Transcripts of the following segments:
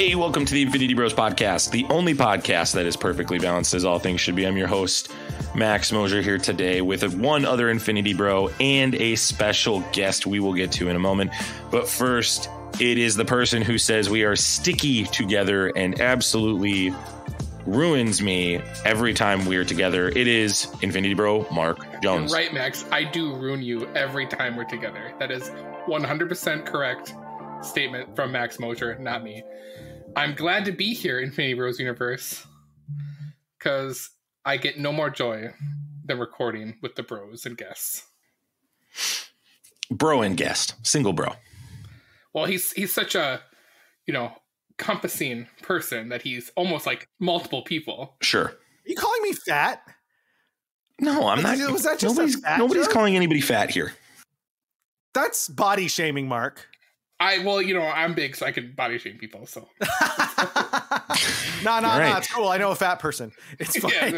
Hey, welcome to the Infinity Bros podcast, the only podcast that is perfectly balanced as all things should be. I'm your host, Max Mosier, here today with one other Infinity Bro and a special guest we will get to in a moment. But first, it is the person who says we are sticky together and absolutely ruins me every time we are together. It is Infinity Bro Mark Jones. You're right, Max. I do ruin you every time we're together. That is 100% correct statement from Max Mosier, not me. I'm glad to be here in Infinity Bros universe because I get no more joy than recording with the bros and guests. Bro and guest, single bro. Well, he's such a, compassing person that he's almost like multiple people. Sure. Are you calling me fat? No, I'm not. Was that just nobody's joke? calling anybody fat here. That's body shaming, Mark. I'm big, so I can body shame people. So no, it's cool. I know a fat person. It's fine. Yeah,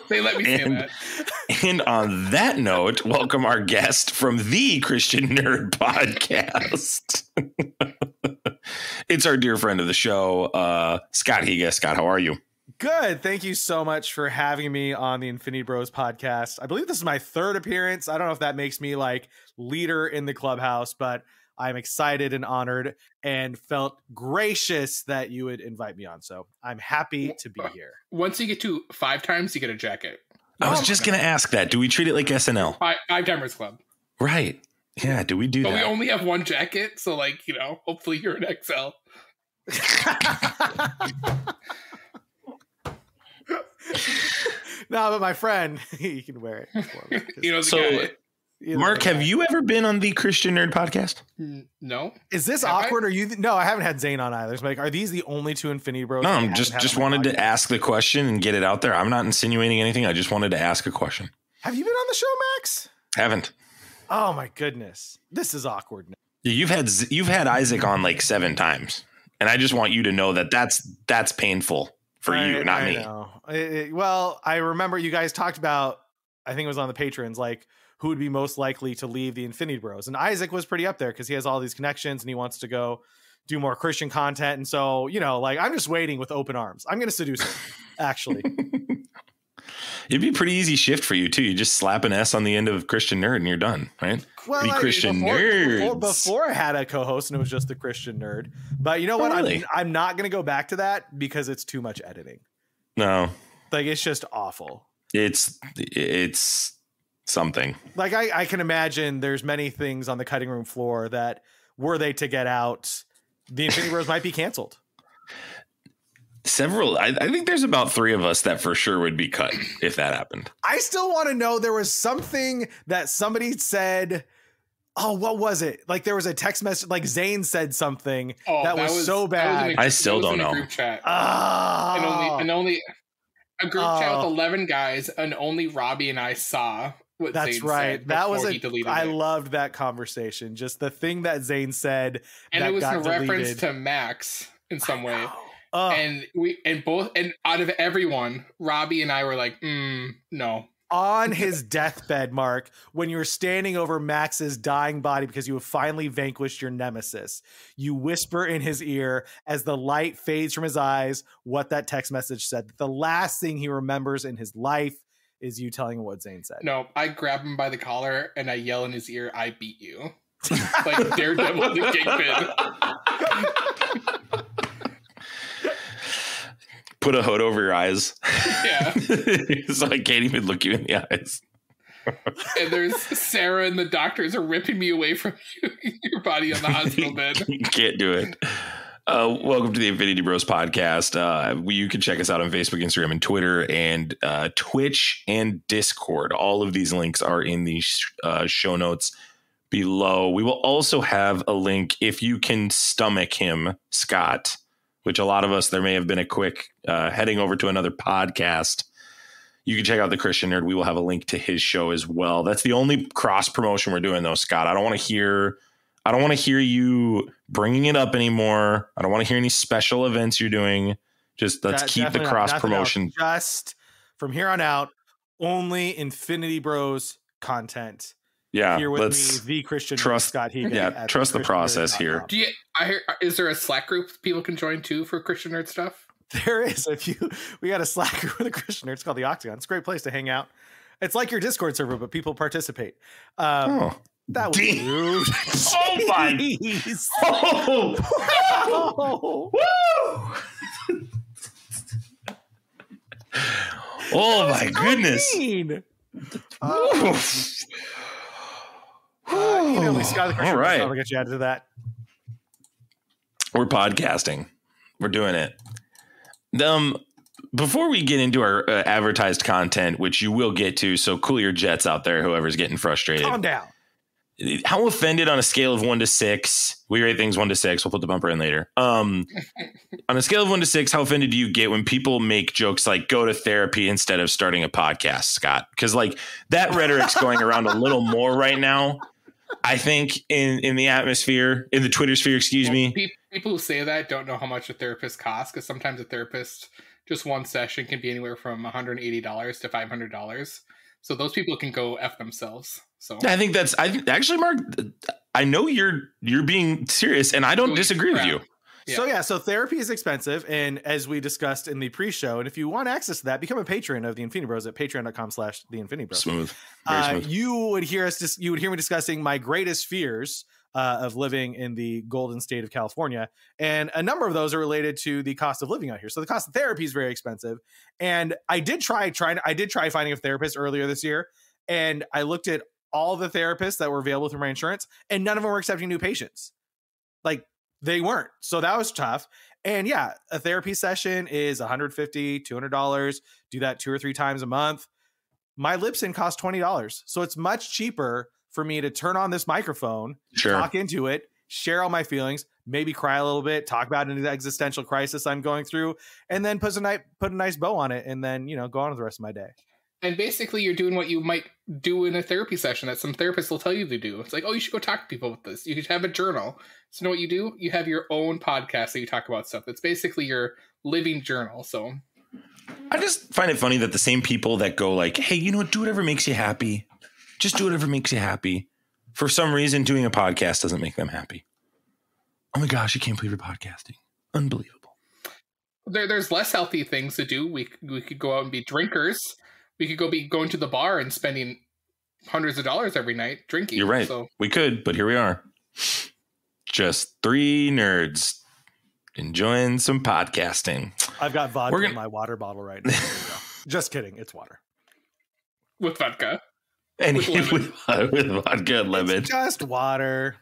they let me say that. And on that note, welcome our guest from the Christian Nerd Podcast. It's our dear friend of the show, Scott Higa. Scott, how are you? Good. Thank you so much for having me on the Infinity Bros podcast. I believe this is my third appearance. I don't know if that makes me like leader in the clubhouse, but I'm excited and honored and felt gracious that you would invite me on. So I'm happy to be here. Once you get to 5 times, you get a jacket. I was just going to ask that. Do we treat it like SNL? Five Timers Club. Right. Yeah. Do we do that? But we only have one jacket. So hopefully you're an XL. No, but my friend, he can wear it for me. So, Mark, have you ever been on the Christian Nerd Podcast? No. Is this awkward? Or you? No, I haven't had Zane on either. So like, are these the only two Infinity Bros? No, I'm just wanted to ask the question and get it out there. I'm not insinuating anything. I just wanted to ask a question. Have you been on the show, Max? Haven't. Oh my goodness, this is awkward. You've had Isaac on like 7 times, and I just want you to know that that's painful for you, not me. Know. Well, I remember you guys talked about. I think it was on the patrons, like, who would be most likely to leave the Infinity Bros. And Isaac was pretty up there because he has all these connections and he wants to go do more Christian content. And so, I'm just waiting with open arms. I'm going to seduce him, actually. It'd be a pretty easy shift for you, too. You just slap an S on the end of Christian Nerd and you're done, right? Well, Christian Nerds. Before I had a co-host and it was just the Christian Nerd. But you know what? Really? I'm not going to go back to that because it's too much editing. No. Like, it's just awful. It's something. Like I can imagine there's many things on the cutting room floor that were they to get out, the Infinity Bros might be canceled. Several. I think there's about 3 of us that for sure would be cut if that happened. I still want to know, there was something that somebody said. Oh, what was it? Like there was a text message, like Zane said something that was so bad. I still don't know. Group chat. And only a group chat with 11 guys, and only Robbie and I saw what that's Zane right. said. That was I loved that conversation. Just the thing that Zane said, and that it was got a deleted. reference to Max in some way. And out of everyone, Robbie and I were like, no. On his deathbed, Mark, when you're standing over Max's dying body because you have finally vanquished your nemesis, you whisper in his ear as the light fades from his eyes what that text message said. The last thing he remembers in his life is you telling him what Zane said. No, I grab him by the collar and I yell in his ear, "I beat you." Like Daredevil the Kingpin. Put a hood over your eyes. Yeah. So I can't even look you in the eyes. And there's Sarah and the doctors are ripping me away from your body on the hospital bed. You can't do it. Welcome to the Infinity Bros podcast. You can check us out on Facebook, Instagram, and Twitter, and Twitch and Discord. All of these links are in the show notes below. We will also have a link if you can stomach him, Scott, which a lot of us, there may have been a quick heading over to another podcast. You can check out the Christian Nerd. We will have a link to his show as well. That's the only cross promotion we're doing, though, Scott. I don't want to hear you bringing it up anymore. I don't want to hear any special events you're doing. Just let's keep the cross promotion. Just from here on out, only Infinity Bros content. Yeah, Here with let's me, the Christian trust Scott Higa. Yeah, trust the process here. Do you? I hear. Is there a Slack group people can join too for Christian nerd stuff? There is. We got a Slack group with a Christian nerd. It's called the Octagon. It's a great place to hang out. It's like your Discord server, but people participate. That was rude. Oh my! Oh, oh my goodness! Mean. Scott, all right, I'll get you added to that. We're podcasting. We're doing it. Before we get into our advertised content, which you will get to, so cool your jets out there, whoever's getting frustrated. Calm down. How offended on a scale of 1 to 6? We rate things 1 to 6. We'll put the bumper in later. On a scale of 1 to 6, how offended do you get when people make jokes like go to therapy instead of starting a podcast, Scott? Because like that rhetoric's going around a little more right now. I think in the atmosphere, in the Twitter sphere, excuse me. People who say that don't know how much a therapist costs, because sometimes a therapist, just one session can be anywhere from $180 to $500. So those people can go F themselves. So I think actually, Mark, I know you're being serious, and I don't disagree with you. Yeah. So therapy is expensive, and as we discussed in the pre-show, and if you want access to that, become a patron of the Infinity Bros at patreon.com/the Infinity Bros. Smooth. Very smooth. You would hear me discussing my greatest fears of living in the golden state of California, and a number of those are related to the cost of living out here. So the cost of therapy is very expensive, and I did try finding a therapist earlier this year, and I looked at all the therapists that were available through my insurance, and none of them were accepting new patients. Like, they weren't. So that was tough. And yeah, a therapy session is $150, $200. Do that 2 or 3 times a month. My Libsyn costs $20. So it's much cheaper for me to turn on this microphone, talk into it, share all my feelings, maybe cry a little bit, talk about an existential crisis I'm going through, and then put a nice bow on it, and then, go on with the rest of my day. And basically, you're doing what you might do in a therapy session that some therapists will tell you to do. It's like, oh, you should go talk to people with this. You should have a journal. So, you know what you do? You have your own podcast that you talk about stuff. It's basically your living journal. So, I just find it funny that the same people that go like, hey, do whatever makes you happy. Just do whatever makes you happy. For some reason, doing a podcast doesn't make them happy. Oh my gosh, I can't believe you're podcasting. Unbelievable. There's less healthy things to do. We could go out and be drinkers. We could be going to the bar and spending hundreds of dollars every night drinking. You're right. So. We could, but here we are. Just 3 nerds enjoying some podcasting. I've got vodka in my water bottle right now. Just kidding. It's water. With vodka. And with vodka and lemon. It's just water.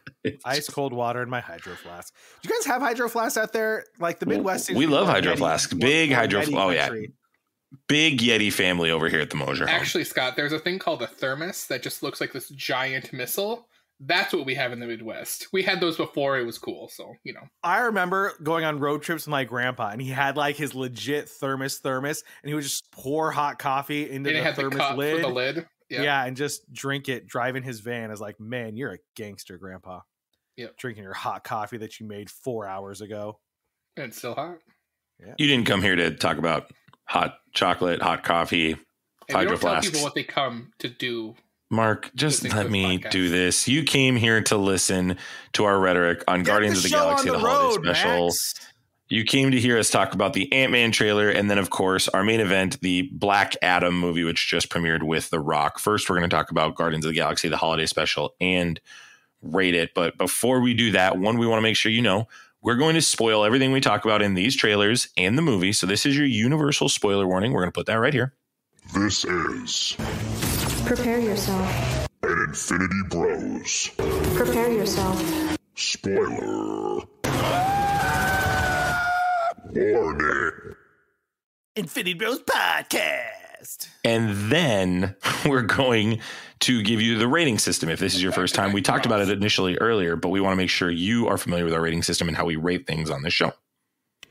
Ice cold water in my hydro flask. Do you guys have hydro flasks out there? Like the Midwest? We love hydro flasks. Big hydro flask. Oh, yeah. Big Yeti family over here at the Mosier home. Actually, Scott, there's a thing called a thermos that just looks like this giant missile. That's what we have in the Midwest. We had those before it was cool, so, I remember going on road trips with my grandpa, and he had like his legit thermos, and he would just pour hot coffee into the thermos lid. For the lid. Yeah, and just drink it, driving his van. I was like, man, you're a gangster, Grandpa. Yep. Drinking your hot coffee that you made 4 hours ago. And it's still hot. Yeah. You didn't come here to talk about hot chocolate, hot coffee, hydro flasks. Tell people what they come to do. Mark, just let me do this. You came here to listen to our rhetoric on Guardians of the Galaxy, the holiday special. Max. You came to hear us talk about the Ant-Man trailer, and then, of course, our main event, the Black Adam movie, which just premiered with The Rock. First, we're going to talk about Guardians of the Galaxy, the holiday special, and rate it. But before we do that, we want to make sure we're going to spoil everything we talk about in these trailers and the movie. So this is your universal spoiler warning. We're going to put that right here. This is... Prepare yourself. An Infinity Bros. Prepare yourself. Spoiler. Warning. Infinity Bros Podcast. And then we're going to give you the rating system. If this is your first time, we talked about it initially earlier, but we want to make sure you are familiar with our rating system and how we rate things on this show.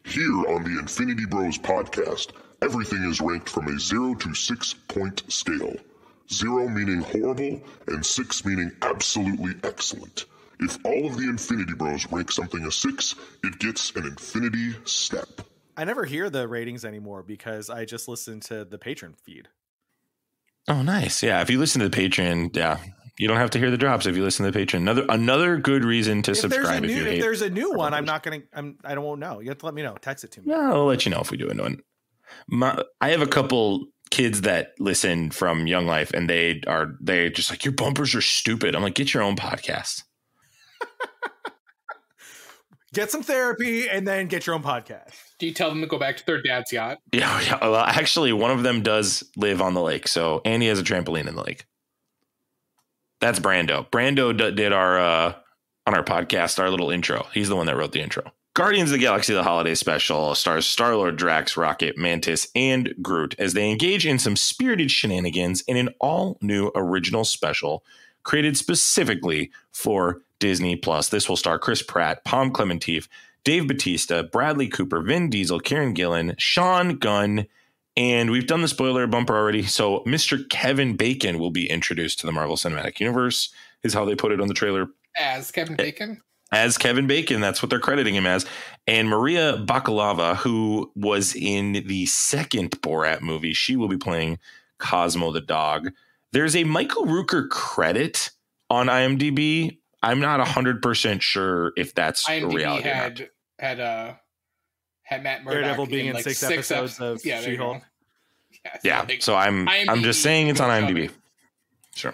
Here on the Infinity Bros Podcast, everything is ranked from a 0 to 6 point scale. 0 meaning horrible and 6 meaning absolutely excellent. If all of the Infinity Bros rank something a 6, it gets an Infinity Step. I never hear the ratings anymore because I just listen to the Patreon feed. Oh, nice. Yeah, if you listen to the Patreon, You don't have to hear the drops if you listen to the Patreon. Another good reason to subscribe. If there's a new one, I won't know. You have to let me know. Text it to me. Yeah, I'll let you know if we do a new one. I have a couple kids that listen from Young Life, and they just like, your bumpers are stupid. I'm like, get your own podcast. Get some therapy and then get your own podcast. Do you tell them to go back to their dad's yacht? Yeah. Well, actually, one of them does live on the lake, so Andy has a trampoline in the lake. That's Brando. Brando did our on our podcast, our little intro. He's the one that wrote the intro. Guardians of the Galaxy, the holiday special, stars Star-Lord, Drax, Rocket, Mantis, and Groot as they engage in some spirited shenanigans in an all-new original special created specifically for Disney+. This will star Chris Pratt, Pom Clementif, Dave Bautista, Bradley Cooper, Vin Diesel, Karen Gillan, Sean Gunn, and we've done the spoiler bumper already. So Mr. Kevin Bacon will be introduced to the Marvel Cinematic Universe, is how they put it on the trailer. As Kevin Bacon? As Kevin Bacon, that's what they're crediting him as. And Maria Bakalova, who was in the second Borat movie, she will be playing Cosmo the dog. There's a Michael Rooker credit on IMDb. I'm not 100% sure if that's IMDb reality. Had Matt Murdock Daredevil being in like six episodes of She-Hulk. Yeah, so I'm just saying it's on IMDb. Sure.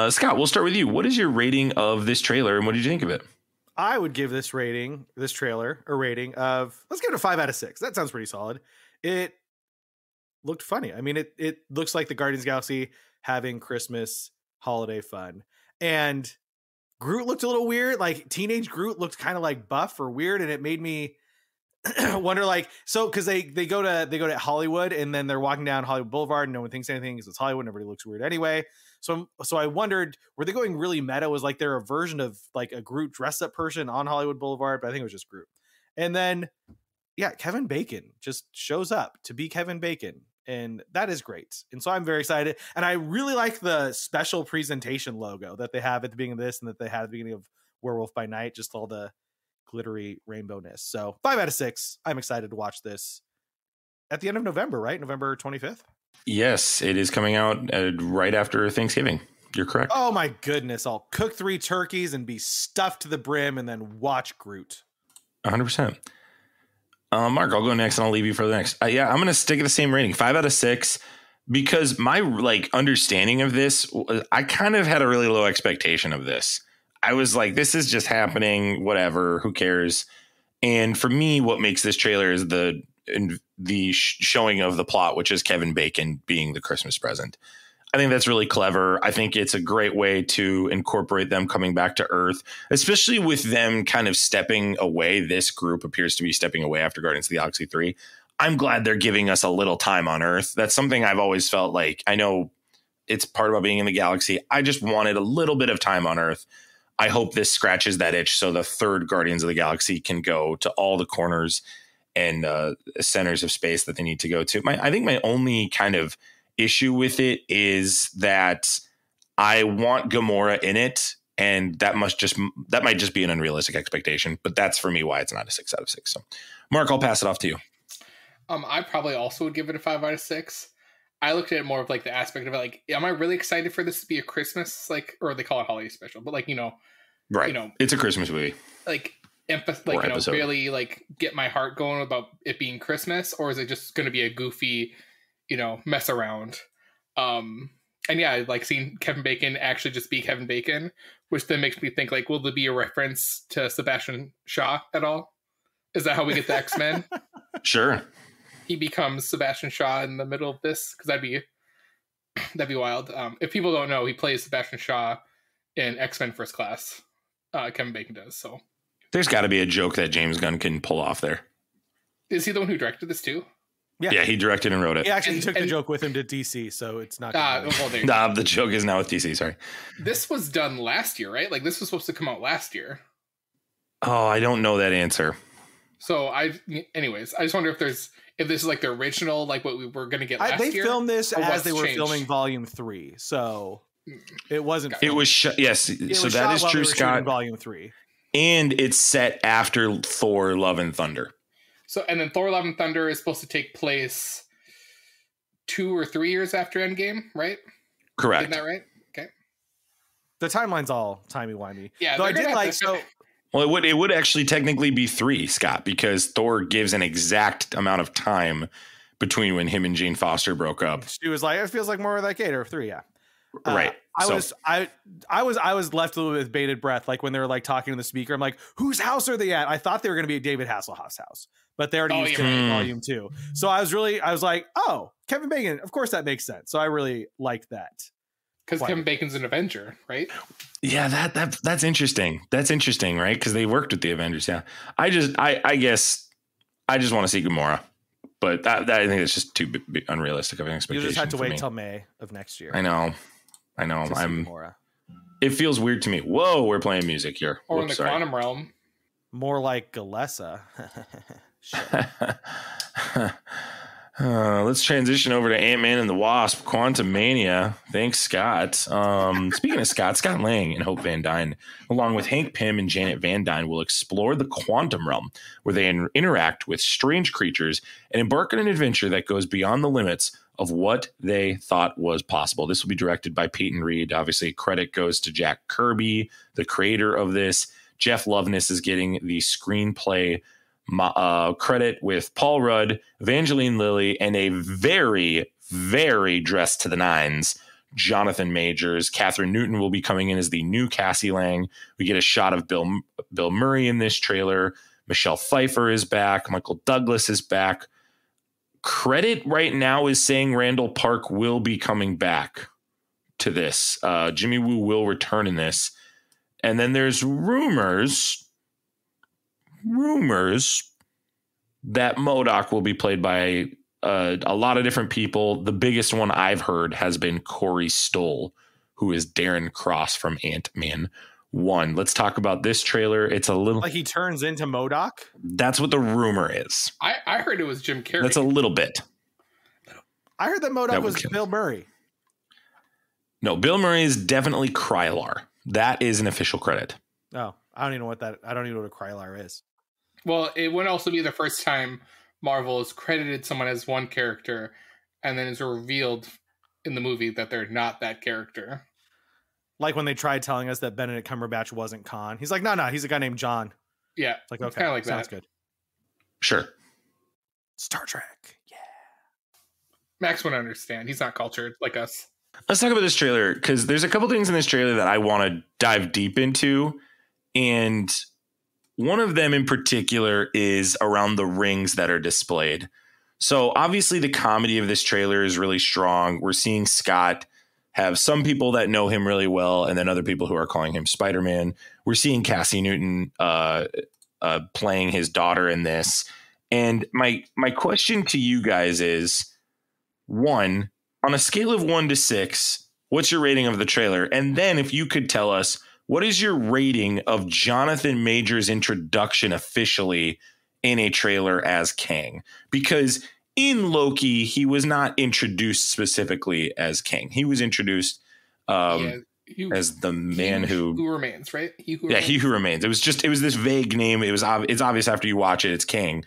Scott, we'll start with you. What is your rating of this trailer, and what did you think of it? I would give this trailer, a rating of, let's give it a 5 out of 6. That sounds pretty solid. It looked funny. I mean, it looks like the Guardians of the Galaxy having Christmas holiday fun. And Groot looked a little weird. Like teenage Groot looked kind of like buff or weird, and it made me wonder, like, so because they go to Hollywood, and then they're walking down Hollywood Boulevard, and no one thinks anything because it's Hollywood and everybody looks weird anyway. So I wondered, were they going really meta? Was like they're a version of like a Groot dressed up person on Hollywood Boulevard, but I think it was just Groot. And then Kevin Bacon just shows up to be Kevin Bacon, and that is great. And so I'm very excited, and I really like the special presentation logo that they have at the beginning of this and that they had at the beginning of Werewolf by Night, just all the glittery rainbowness. So 5 out of 6. I'm excited to watch this at the end of November, right? November 25th. Yes, it is coming out right after Thanksgiving. You're correct. Oh my goodness. I'll cook 3 turkeys and be stuffed to the brim and then watch Groot. 100%. Mark, I'll go next and I'll leave you for the next. I'm going to stick at the same rating, 5 out of 6, because my understanding of this, I kind of had a really low expectation of this. I was like, this is just happening, whatever, who cares? And for me, what makes this trailer is the showing of the plot, which is Kevin Bacon being the Christmas present. I think that's really clever. I think it's a great way to incorporate them coming back to Earth, especially with them kind of stepping away. This group appears to be stepping away after Guardians of the Galaxy 3. I'm glad they're giving us a little time on Earth. That's something I've always felt like. I know it's part about being in the galaxy. I just wanted a little bit of time on Earth. I hope this scratches that itch so the third Guardians of the Galaxy can go to all the corners and centers of space that they need to go to. I think my only kind of issue with it is that I want Gamora in it, and that might just be an unrealistic expectation. But that's for me why it's not a 6 out of 6. So, Mark, I'll pass it off to you. I probably also would give it a 5 out of 6. I looked at it more of like the aspect of it, like, am I really excited for this to be a Christmas, like, or they call it holiday special, but like, right, it's a Christmas movie, like really like get my heart going about it being Christmas, or is it just going to be a goofy, mess around? And like seeing Kevin Bacon actually just be Kevin Bacon, which then makes me think, like, will there be a reference to Sebastian Shaw at all? Is that how we get the X-Men? Sure. He becomes Sebastian Shaw in the middle of this, because that'd be wild. If people don't know, he plays Sebastian Shaw in X-Men First Class. Kevin Bacon does. So there's got to be a joke that James Gunn can pull off there. Is he the one who directed this too? Yeah, he directed and wrote it. He actually took the joke with him to DC, so it's not. The joke is now with DC. Sorry. This was done last year, right? Like, this was supposed to come out last year. Oh, I don't know that answer. So anyways, I just wonder if this is like the original, like what we were going to get last year. They filmed this as they were filming Volume 3, so it wasn't. It was yes. So that is true, Scott. Volume 3, and it's set after Thor: Love and Thunder. So, and then Thor: Love and Thunder is supposed to take place 2 or 3 years after Endgame, right? Correct. Isn't that right? Okay. The timeline's all timey-wimey. Yeah, Though I they're did gonna like have to- so. Well, it would actually technically be 3, Scott, because Thor gives an exact amount of time between when him and Jane Foster broke up. She was like, it feels like more like 8 or 3. Yeah. Right. I was left a little bit with bated breath, like when they were like talking to the speaker. I'm like, whose house are they at? I thought they were going to be at David Hasselhoff's house, but they already used it in volume 2. So I was like, oh, Kevin Bacon. Of course that makes sense. So I really liked that. Because Kevin Bacon's an Avenger, right? Yeah, that's interesting. That's interesting, right? Because they worked with the Avengers. Yeah, I guess I just want to see Gamora, but that I think it's just too unrealistic of an expectation. You just have to wait me. till May of next year. I know. It feels weird to me. Whoa, we're playing music here. Or in the quantum realm. More like Galessa. Let's transition over to Ant-Man and the Wasp, Quantumania. Thanks, Scott. Speaking of Scott Lang and Hope Van Dyne, along with Hank Pym and Janet Van Dyne, will explore the quantum realm, where they interact with strange creatures and embark on an adventure that goes beyond the limits of what they thought was possible. This will be directed by Peyton Reed. Obviously, credit goes to Jack Kirby, the creator of this. Jeff Loveness is getting the screenplay credit, with Paul Rudd, Evangeline Lilly, and a very, very dressed to the nines Jonathan Majors. Catherine Newton will be coming in as the new Cassie Lang. We get a shot of Bill Murray in this trailer. Michelle Pfeiffer is back. Michael Douglas is back. Credit right now is saying Randall Park will be coming back to this. Jimmy Woo will return in this. And then there's rumors that MODOK will be played by a lot of different people. The biggest one I've heard has been Corey Stoll, who is Darren Cross from Ant-Man 1. Let's talk about this trailer. It's a little like he turns into MODOK. That's what the rumor is. I heard it was Jim Carrey. That's a little bit. I heard that MODOK was Bill Murray. No, Bill Murray is definitely Krylar. That is an official credit. Oh, I don't even know what a Krylar is. Well, it wouldn't also be the first time Marvel has credited someone as one character and then is revealed in the movie that they're not that character. Like when they tried telling us that Benedict Cumberbatch wasn't Khan. He's like, no, he's a guy named John. Yeah. It's like, okay, kind of like sounds that. good. Sure. Star Trek. Yeah. Max wouldn't understand. He's not cultured like us. Let's talk about this trailer, because there's a couple things in this trailer that I want to dive deep into. And one of them in particular is around the rings that are displayed. So obviously the comedy of this trailer is really strong. We're seeing Scott have some people that know him really well, and then other people who are calling him Spider-Man. We're seeing Cassie Newton playing his daughter in this. And my question to you guys is, one, on a scale of 1 to 6, what's your rating of the trailer? And then if you could tell us, what is your rating of Jonathan Majors' introduction officially in a trailer as Kang? Because in Loki, he was not introduced specifically as Kang. He was introduced as the man who remains, right? He Who Remains. It was this vague name. It's obvious after you watch it, it's Kang.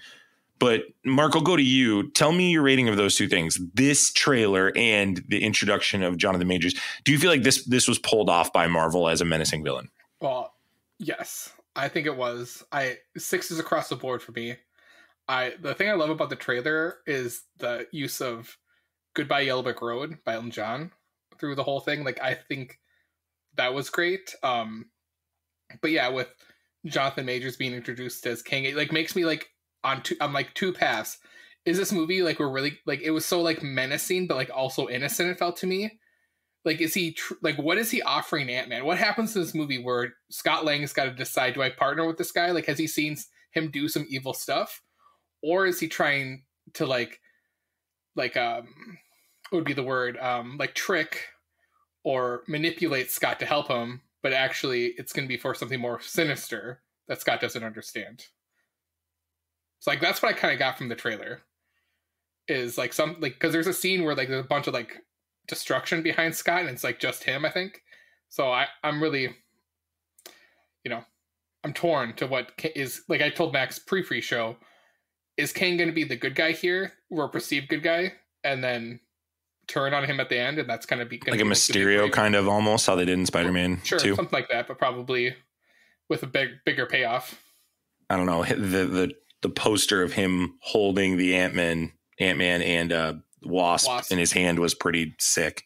But Mark, I'll go to you. Tell me your rating of those two things: this trailer and the introduction of Jonathan Majors. Do you feel like this was pulled off by Marvel as a menacing villain? Well, yes, I think it was. 6 is across the board for me. The thing I love about the trailer is the use of "Goodbye Yellow Brick Road" by Elton John through the whole thing. Like, I think that was great. But yeah, with Jonathan Majors being introduced as King, it like makes me like on two paths. Is this movie like, we're really like, it was so like menacing but like also innocent, it felt to me. Like, is he like, what is he offering Ant-Man? What happens in this movie where Scott Lang has got to decide, do I partner with this guy? Like, has he seen him do some evil stuff, or is he trying to like what would be the word, like trick or manipulate Scott to help him, but actually it's going to be for something more sinister that Scott doesn't understand? So like, that's what I kind of got from the trailer, is like some, like, because there's a scene where like there's a bunch of like destruction behind Scott and it's like just him, I think. So I'm really, I'm torn to what is, like I told Max pre show, is Kang going to be the good guy here, or a perceived good guy, and then turn on him at the end, and that's kind of like a Mysterio kind of almost how they did in Spider-Man 2. Something like that, but probably with a bigger payoff. I don't know, the poster of him holding the Ant-Man and Wasp in his hand was pretty sick.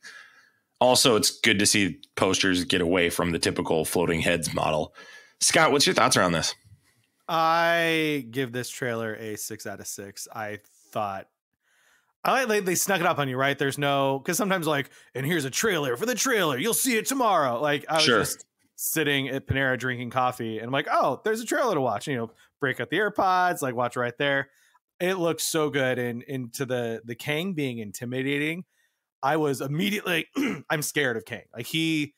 Also, it's good to see posters get away from the typical floating heads model. Scott, what's your thoughts around this? I give this trailer a 6 out of 6. I thought they snuck it up on you, right? There's no, because sometimes like, and here's a trailer for the trailer, you'll see it tomorrow. Like I was just sitting at Panera drinking coffee, and I'm like, oh, there's a trailer to watch. And, break out the AirPods, like watch right there. It looks so good, and into the Kang being intimidating. I was immediately, I'm scared of Kang. Like he,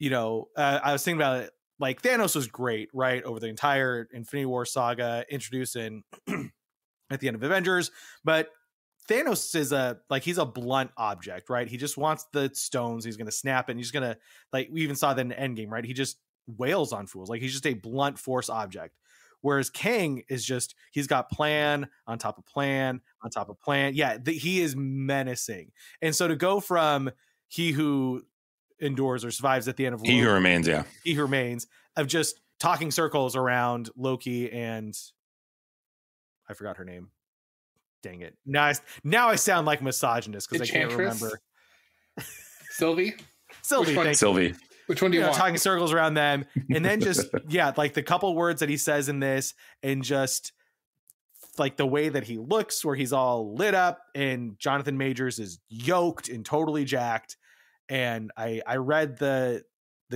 I was thinking about it. Like Thanos was great, right? Over the entire Infinity War saga, introduced in at the end of Avengers. But Thanos is he's a blunt object, right? He just wants the stones. He's going to snap it. And he's going to, like, we even saw that in Endgame, right? He just wails on fools. Like he's just a blunt force object. Whereas Kang is just, he's got plan on top of plan on top of plan. Yeah, he is menacing. And so to go from he who endures or survives at the end of He Who Remains, yeah. He Who Remains, of just talking circles around Loki and I forgot her name. Dang it. Now I sound like misogynist because I can't remember. Sylvie. Sylvie. Which one do you want? Talking circles around them. And then just, like the couple words that he says in this, and just like the way that he looks, where he's all lit up and Jonathan Majors is yoked and totally jacked. And I read the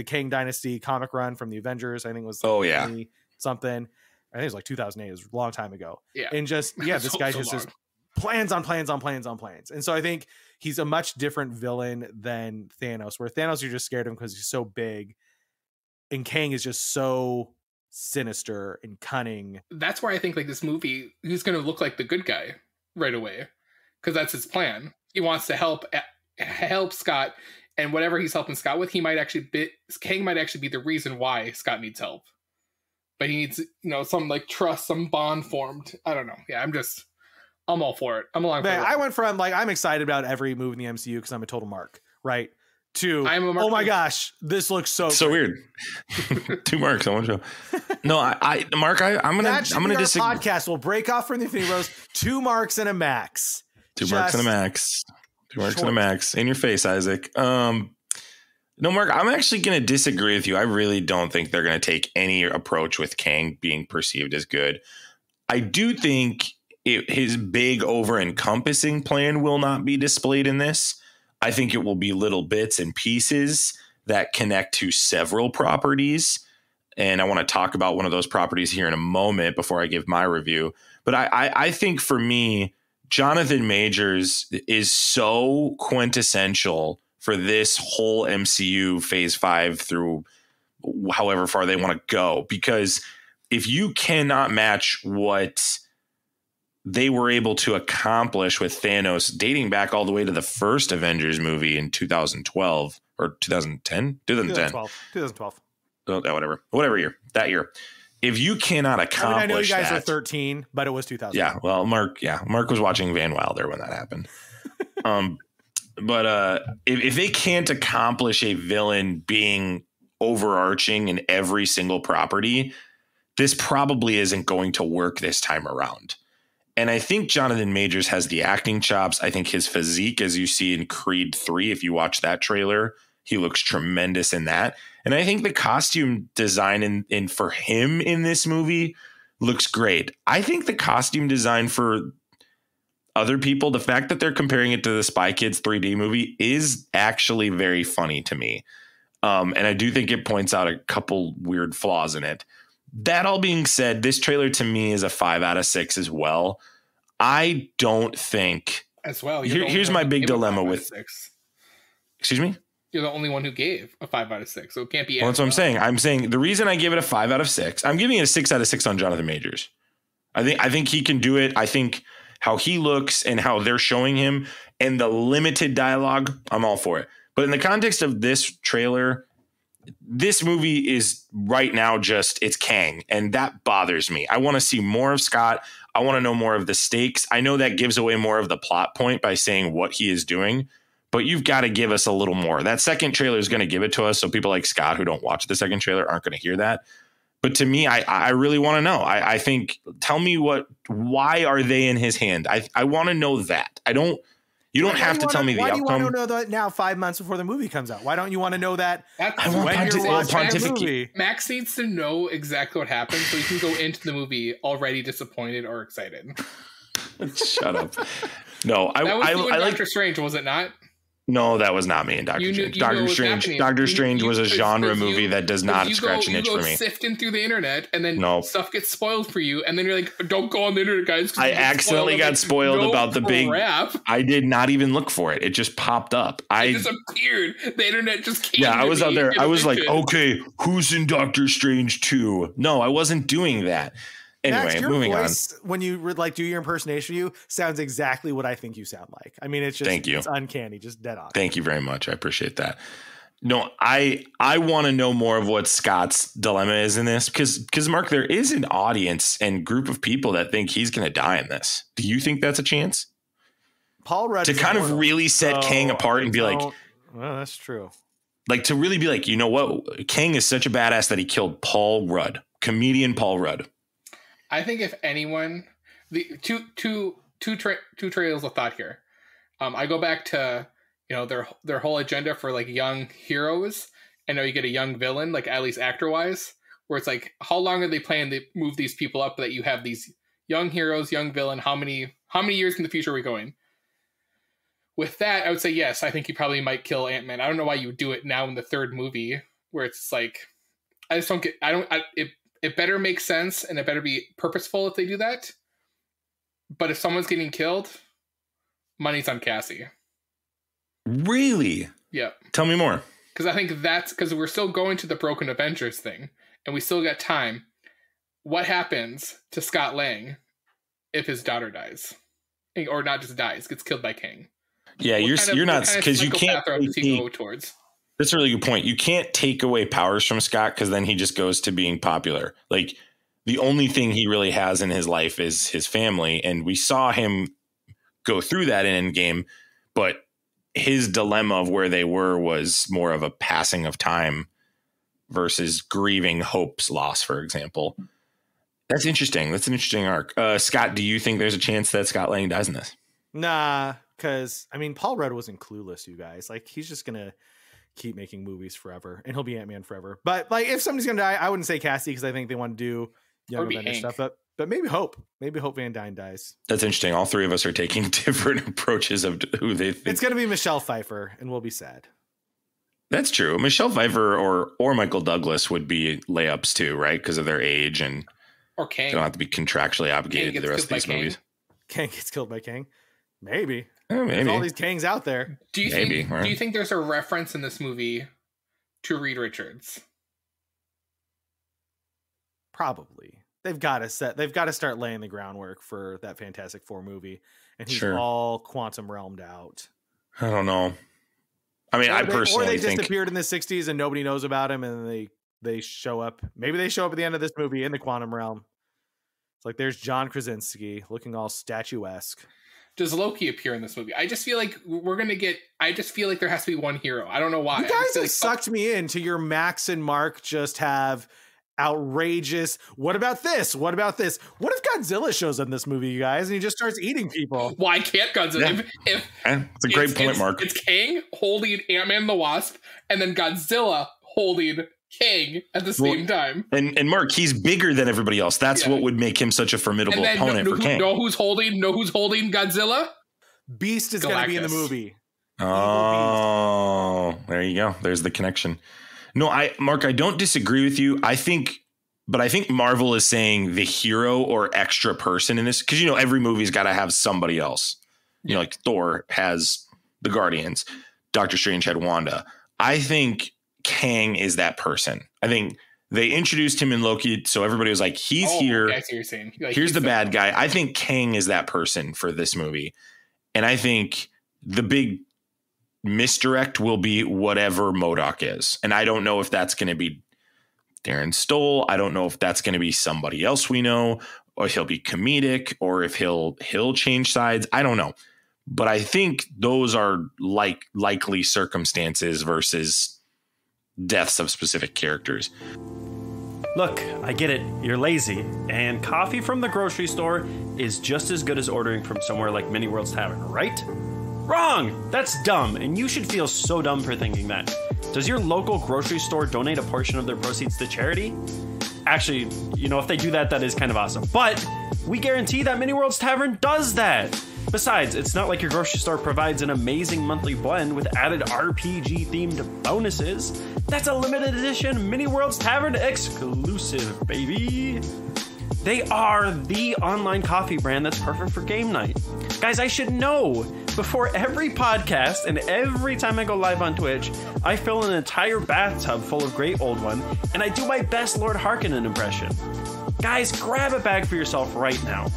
Kang Dynasty comic run from the Avengers. I think it was something. I think it was like 2008. It was a long time ago. Yeah. And just, this guy just has plans on plans on plans on plans. And so I think he's a much different villain than Thanos, where Thanos, you're just scared of him because he's so big. And Kang is just so sinister and cunning. That's where I think like this movie, he's going to look like the good guy right away. Because that's his plan. He wants to help Scott. And whatever he's helping Scott with, Kang might actually be the reason why Scott needs help. But he needs, some like trust, some bond formed. I don't know. Yeah, I'm all for it. I'm along for it. I went from like, I'm excited about every move in the MCU because I'm a total mark, right? To, oh my gosh, this looks so weird. 2 marks on one show. No, Mark, I'm gonna disagree. Podcast will break off from the Infinity Rose. 2 marks and a max. 2 marks and a max. 2 marks and a max. In your face, Isaac. No, Mark, I'm actually going to disagree with you. I really don't think they're going to take any approach with Kang being perceived as good. I do think his big over-encompassing plan will not be displayed in this. I think it will be little bits and pieces that connect to several properties. And I want to talk about one of those properties here in a moment before I give my review. But I think for me, Jonathan Majors is so quintessential for this whole MCU phase 5 through however far they want to go. Because if you cannot match what they were able to accomplish with Thanos dating back all the way to the first Avengers movie in 2012 or 2010, 2012. Oh, whatever year, that year. If you cannot accomplish I know you guys that, are 13, but it was 2000. Yeah. Well, Mark was watching Van Wilder when that happened. But if they can't accomplish a villain being overarching in every single property, this probably isn't going to work this time around. And I think Jonathan Majors has the acting chops. I think his physique, as you see in Creed 3, if you watch that trailer, he looks tremendous in that. And I think the costume design in for him in this movie looks great. I think the costume design for other people, the fact that they're comparing it to the Spy Kids 3D movie is actually very funny to me. And I do think it points out a couple weird flaws in it. That all being said, this trailer to me is a 5 out of 6 as well. I don't think as well. Here's my big dilemma with 6. Excuse me? You're the only one who gave a 5 out of 6, so it can't be. Well, that's what I'm saying. I'm saying the reason I give it a 5 out of 6, I'm giving it a 6 out of 6 on Jonathan Majors. I think he can do it. I think how he looks and how they're showing him and the limited dialogue, I'm all for it. But in the context of this trailer, this movie is right now it's Kang, and that bothers me. I want to see more of Scott. I want to know more of the stakes. I know that gives away more of the plot point by saying what he is doing, but you've got to give us a little more. That second trailer is going to give it to us. So people like Scott who don't watch the second trailer aren't going to hear that. But to me, I really want to know. I think, tell me why are they in his hand? I want to know that. You don't have to tell me the outcome. Why do you want to know that now 5 months before the movie comes out? Why don't you want to know that when you're watching the movie? Max needs to know exactly what happens so he can go into the movie already disappointed or excited. Shut up. No, that was Doctor Strange, was it not? No, that was not me in Doctor Strange. Doctor Strange was a genre movie that does not scratch an itch for me. You go sifting through the internet, and then stuff gets spoiled for you, and then you're like, "Don't go on the internet, guys." I accidentally got spoiled about the big. I did not even look for it; it just popped up. It disappeared. The internet just came. Yeah, I was out there. I was like, "Okay, who's in Doctor Strange 2?" No, I wasn't doing that. Anyway, Max, your moving voice, on. When you like do your impersonation of you, sounds exactly what I think you sound like. I mean, it's just it's uncanny, just dead on. Thank you very much. I appreciate that. No, I want to know more of what Scott's dilemma is in this because Mark, there is an audience and group of people that think he's going to die in this. Do you think that's a chance? Paul Rudd to kind of really set Kang apart and be like, well, that's true. Like to really be like, you know what? Kang is such a badass that he killed Paul Rudd, comedian Paul Rudd. I think if anyone, the two trails of thought here. I go back to their whole agenda for like young heroes. I know you get a young villain, like at least actor wise, where it's like, how long are they planning to move these people up that you have these young heroes, young villain? How many years in the future are we going? With that, I would say yes. I think you probably might kill Ant-Man. I don't know why you would do it now in the third movie, where it's like, I just don't get. It better make sense and it better be purposeful if they do that. But if someone's getting killed, money's on Cassie. Really? Yeah. Tell me more. Because I think that's because we're still going to the Broken Avengers thing and we still got time. What happens to Scott Lang if his daughter dies? Or not just dies, gets killed by Kang? Yeah, you're not, because you can't. Go towards? That's a really good point. You can't take away powers from Scott because then he just goes to being popular. Like the only thing he really has in his life is his family. And we saw him go through that in Endgame, but his dilemma of where they were was more of a passing of time versus grieving Hope's loss, for example. That's interesting. That's an interesting arc. Scott, do you think there's a chance that Scott Lang dies in this? Nah, because I mean, Paul Rudd wasn't clueless, you guys. Like he's just going to keep making movies forever and he'll be Ant-Man forever. But like if somebody's gonna die, I wouldn't say Cassie because I think they want to do Young Avenger stuff. But maybe Hope Van Dyne dies. That's interesting. All three of us are taking different approaches of who they think. It's gonna be Michelle Pfeiffer and we'll be sad. That's true. Michelle Pfeiffer or Michael Douglas would be layups too, right? Because of their age and or Kang. They don't have to be contractually obligated to the rest of these movies. Kang gets killed by Kang. Maybe. Maybe. There's all these Kangs out there. Do you think there's a reference in this movie to Reed Richards? Probably. They've got to start laying the groundwork for that Fantastic Four movie, and he's all quantum realmed out. I don't know. I mean, I personally think disappeared in the 60s and nobody knows about him, and they show up. Maybe they show up at the end of this movie in the quantum realm. It's like there's John Krasinski looking all statuesque. Does Loki appear in this movie? I just feel like I just feel like there has to be one hero. I don't know why. You guys have sucked me into your Max and Mark just have outrageous. What about this? What about this? What if Godzilla shows up in this movie, you guys, and he just starts eating people? Why can't Godzilla? Yeah. It's a great point, Mark. It's Kang holding Ant-Man the Wasp, and then Godzilla holding Kang at the same time. And Mark, he's bigger than everybody else. That's what would make him such a formidable opponent for Kang. Know who's holding Godzilla? Beast is going to be in the movie. Oh, there you go. There's the connection. No, Mark, I don't disagree with you. I think Marvel is saying the hero or extra person in this, because every movie's got to have somebody else. Like Thor has the Guardians, Doctor Strange had Wanda. I think Kang is that person. I think they introduced him in Loki, so everybody was like, he's here. Okay, I see what you're saying. Here's the bad guy. I think Kang is that person for this movie. And I think the big misdirect will be whatever MODOK is. And I don't know if that's going to be Darren Stoll. I don't know if that's going to be somebody else we know, or if he'll be comedic, or if he'll change sides. I don't know. But I think those are likely circumstances versus deaths of specific characters. Look, I get it. You're lazy, and coffee from the grocery store is just as good as ordering from somewhere like Mini World's Tavern, right? Wrong! That's dumb, and you should feel so dumb for thinking that. Does your local grocery store donate a portion of their proceeds to charity? Actually, if they do that, that is kind of awesome. But we guarantee that Mini World's Tavern does that. Besides, it's not like your grocery store provides an amazing monthly blend with added RPG-themed bonuses. That's a limited edition Mini World's Tavern exclusive, baby. They are the online coffee brand that's perfect for game night. Guys, I should know. Before every podcast and every time I go live on Twitch, I fill an entire bathtub full of Great Old One, and I do my best Lord Harkonnen impression. Guys, grab a bag for yourself right now.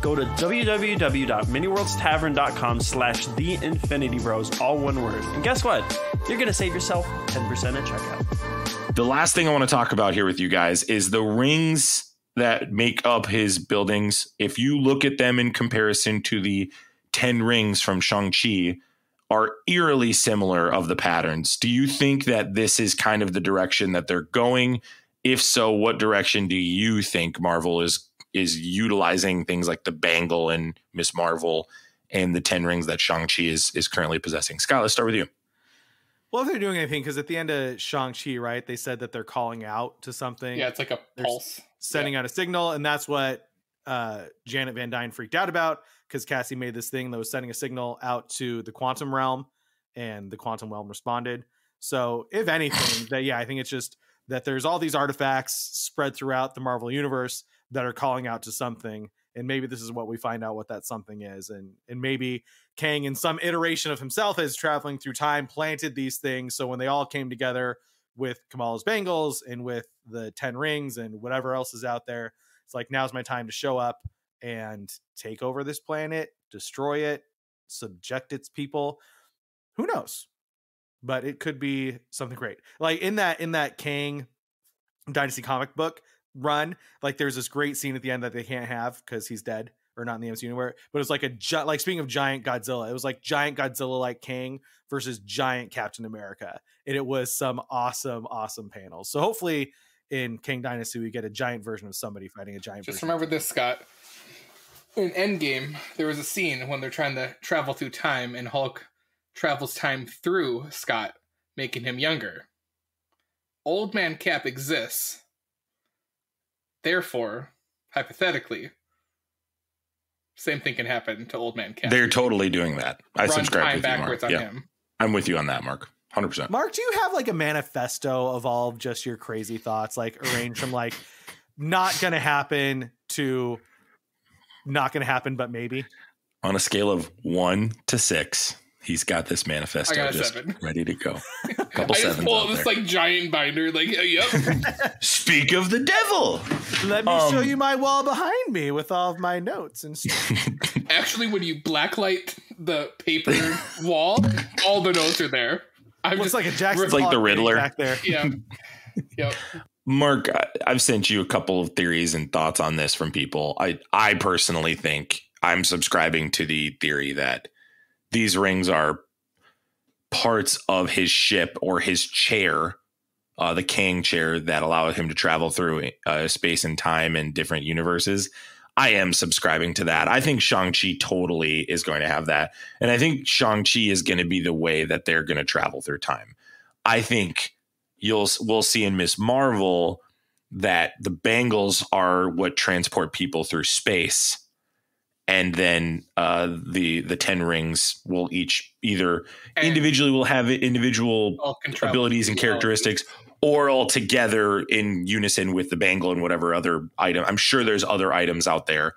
Go to www.miniworldstavern.com/theinfinitybros, all one word. And guess what? You're going to save yourself 10% at checkout. The last thing I want to talk about here with you guys is the rings that make up his buildings. If you look at them in comparison to the 10 rings from Shang-Chi, are eerily similar of the patterns. Do you think that this is kind of the direction that they're going? If so, what direction do you think Marvel is utilizing things like the bangle and Miss Marvel and the 10 rings that Shang-Chi is currently possessing? Scott, let's start with you. Well, if they're doing anything, because at the end of Shang-Chi, right, they said that they're calling out to something. Yeah, it's like a pulse. Sending out a signal, and that's what Janet Van Dyne freaked out about, because Cassie made this thing that was sending a signal out to the quantum realm, and the quantum realm responded. So if anything, I think it's just that there's all these artifacts spread throughout the Marvel universe that are calling out to something, and maybe this is what we find out what that something is, and maybe Kang, in some iteration of himself as traveling through time, planted these things, so when they all came together with Kamala's bangles and with the 10 rings and whatever else is out there, it's like, now's my time to show up and take over this planet, destroy it, subject its people. Who knows? But it could be something great. Like in that Kang Dynasty comic book run, like there's this great scene at the end that they can't have because he's dead or not in the MCU anywhere. But it's like like speaking of giant Godzilla, it was like giant Godzilla like Kang versus giant Captain America, and it was some awesome panels. So hopefully in Kang Dynasty we get a giant version of somebody fighting a giant. Just remember this, Scott. In Endgame, there was a scene when they're trying to travel through time, and Hulk travels time through Scott, making him younger. Old Man Cap exists. Therefore, hypothetically, same thing can happen to Old Man Cap. They're totally doing that. I subscribe with you, Mark. On him. I'm with you on that, Mark. 100%. Mark, do you have like a manifesto of all of just your crazy thoughts, like arranged from like not going to happen to not going to happen, but maybe? On a scale of 1 to 6, he's got this manifesto just 7. ready to go. A couple I just sevens pull out out this there. like giant binder, like, yep. Speak of the devil. Let me show you my wall behind me with all of my notes and stuff. Actually, when you blacklight the paper wall, all the notes are there. Looks like a Jackson. It's like the Riddler back there. Yeah. Yep. Mark, I've sent you a couple of theories and thoughts on this from people. I personally think I'm subscribing to the theory that these rings are parts of his ship or his chair, the Kang chair, that allow him to travel through space and time and different universes. I am subscribing to that. I think Shang-Chi totally is going to have that. And I think Shang-Chi is going to be the way that they're going to travel through time. I think we'll see in Miss Marvel that the bangles are what transport people through space. And then the 10 rings will each either individually will have individual abilities and characteristics, or all together in unison with the bangle and whatever other item. I'm sure there's other items out there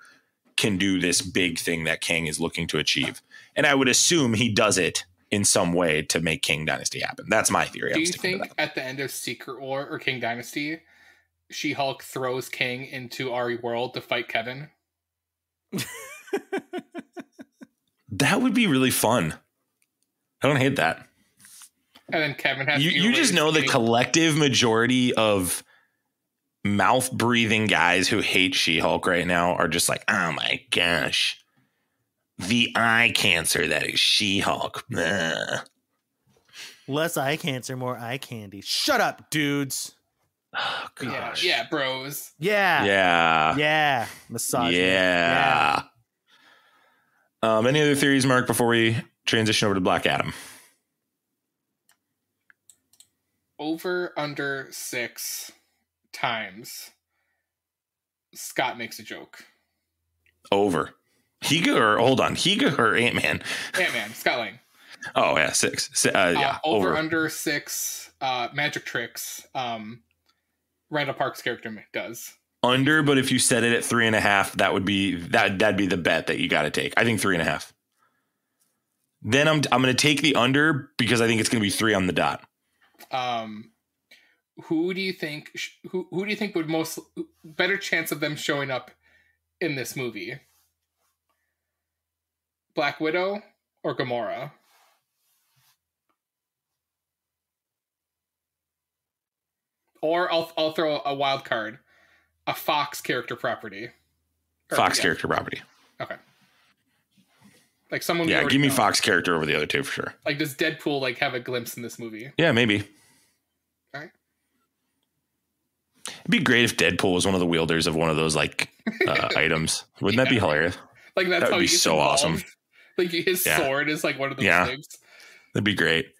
can do this big thing that Kang is looking to achieve. And I would assume he does it in some way to make Kang Dynasty happen. That's my theory. Do you think at the end of Secret War or Kang Dynasty, She-Hulk throws Kang into our world to fight Kevin? That would be really fun. I don't hate that. And then Kevin has you just know the collective majority of mouth breathing guys who hate She-Hulk right now are just like, oh my gosh, the eye cancer that is She-Hulk. Less eye cancer, more eye candy. Shut up, dudes. Oh, gosh. Yeah, bros. Yeah. Misogyny. Yeah. Any other theories, Mark, before we transition over to Black Adam? Over under 6 times Scott makes a joke. Over. Higa or Ant-Man? Ant-Man, Scott Lang. Oh, yeah, 6. Over under 6 magic tricks Randall Park's character does. Under, but if you set it at 3.5, that'd be the bet that you got to take. I think 3.5. Then I'm going to take the under because I think it's going to be 3 on the dot. Who do you think would better chance of them showing up in this movie? Black Widow or Gamora? Or I'll throw a wild card. A Fox character property. Character property. Okay. Like someone. Yeah, give me Fox character over the other two for sure. Like, does Deadpool like have a glimpse in this movie? Yeah, maybe. All right. It'd be great if Deadpool was one of the wielders of one of those like items. Wouldn't that be hilarious? Like that would be so involved. awesome. Like his sword is like one of those things. That'd be great.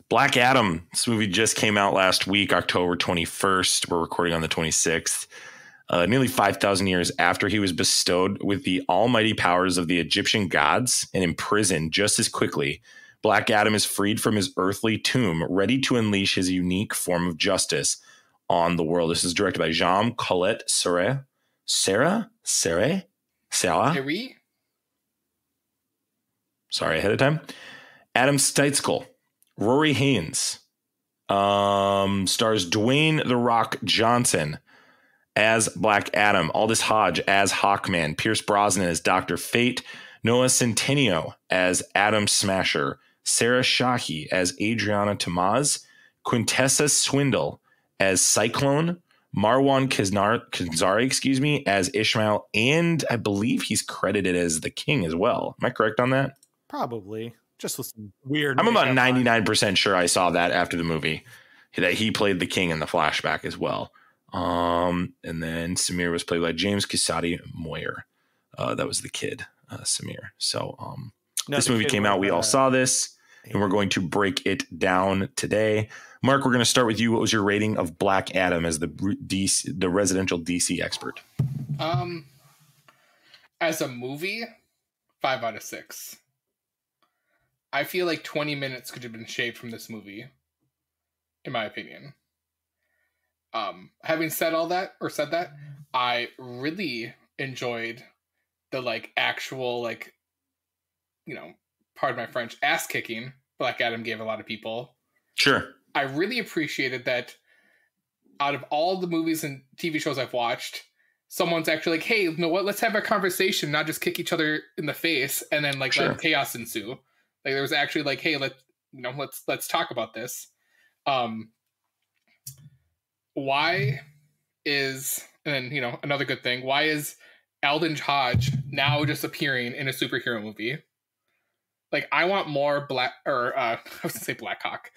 Black Adam. This movie just came out last week, October 21st. We're recording on the 26th. Nearly 5,000 years after he was bestowed with the almighty powers of the Egyptian gods and imprisoned just as quickly, Black Adam is freed from his earthly tomb, ready to unleash his unique form of justice on the world. This is directed by Jean Colette Serra. Sorry ahead of time. Adam Steitzkel, Rory Haynes, stars Dwayne "The Rock" Johnson as Black Adam, Aldous Hodge as Hawkman, Pierce Brosnan as Dr. Fate, Noah Centineo as Adam Smasher, Sarah Shahi as Adriana Tamaz, Quintessa Swindle as Cyclone, Marwan Kenzari, as Ishmael, and I believe he's credited as the King as well. Am I correct on that? Probably. Just with some weird. I'm about 99% sure I saw that after the movie, that he played the King in the flashback as well. And then Samir was played by James Kisati Moyer. That was the kid, Samir. So this movie came out. We all saw this, and we're going to break it down today. Mark, we're going to start with you. What was your rating of Black Adam as the residential DC expert? As a movie, 5 out of 6. I feel like 20 minutes could have been shaved from this movie, in my opinion. Having said that, I really enjoyed the actual pardon my French, ass kicking Black Adam gave a lot of people. Sure. I really appreciated that out of all the movies and TV shows I've watched, someone's actually like, hey, you know what? Let's have a conversation, not just kick each other in the face and then let chaos ensue. Like there was actually like, hey, let's talk about this. Why is, and then, another good thing, why is Alden Hodge now just appearing in a superhero movie? Like, I want more I was gonna say Black Hawk,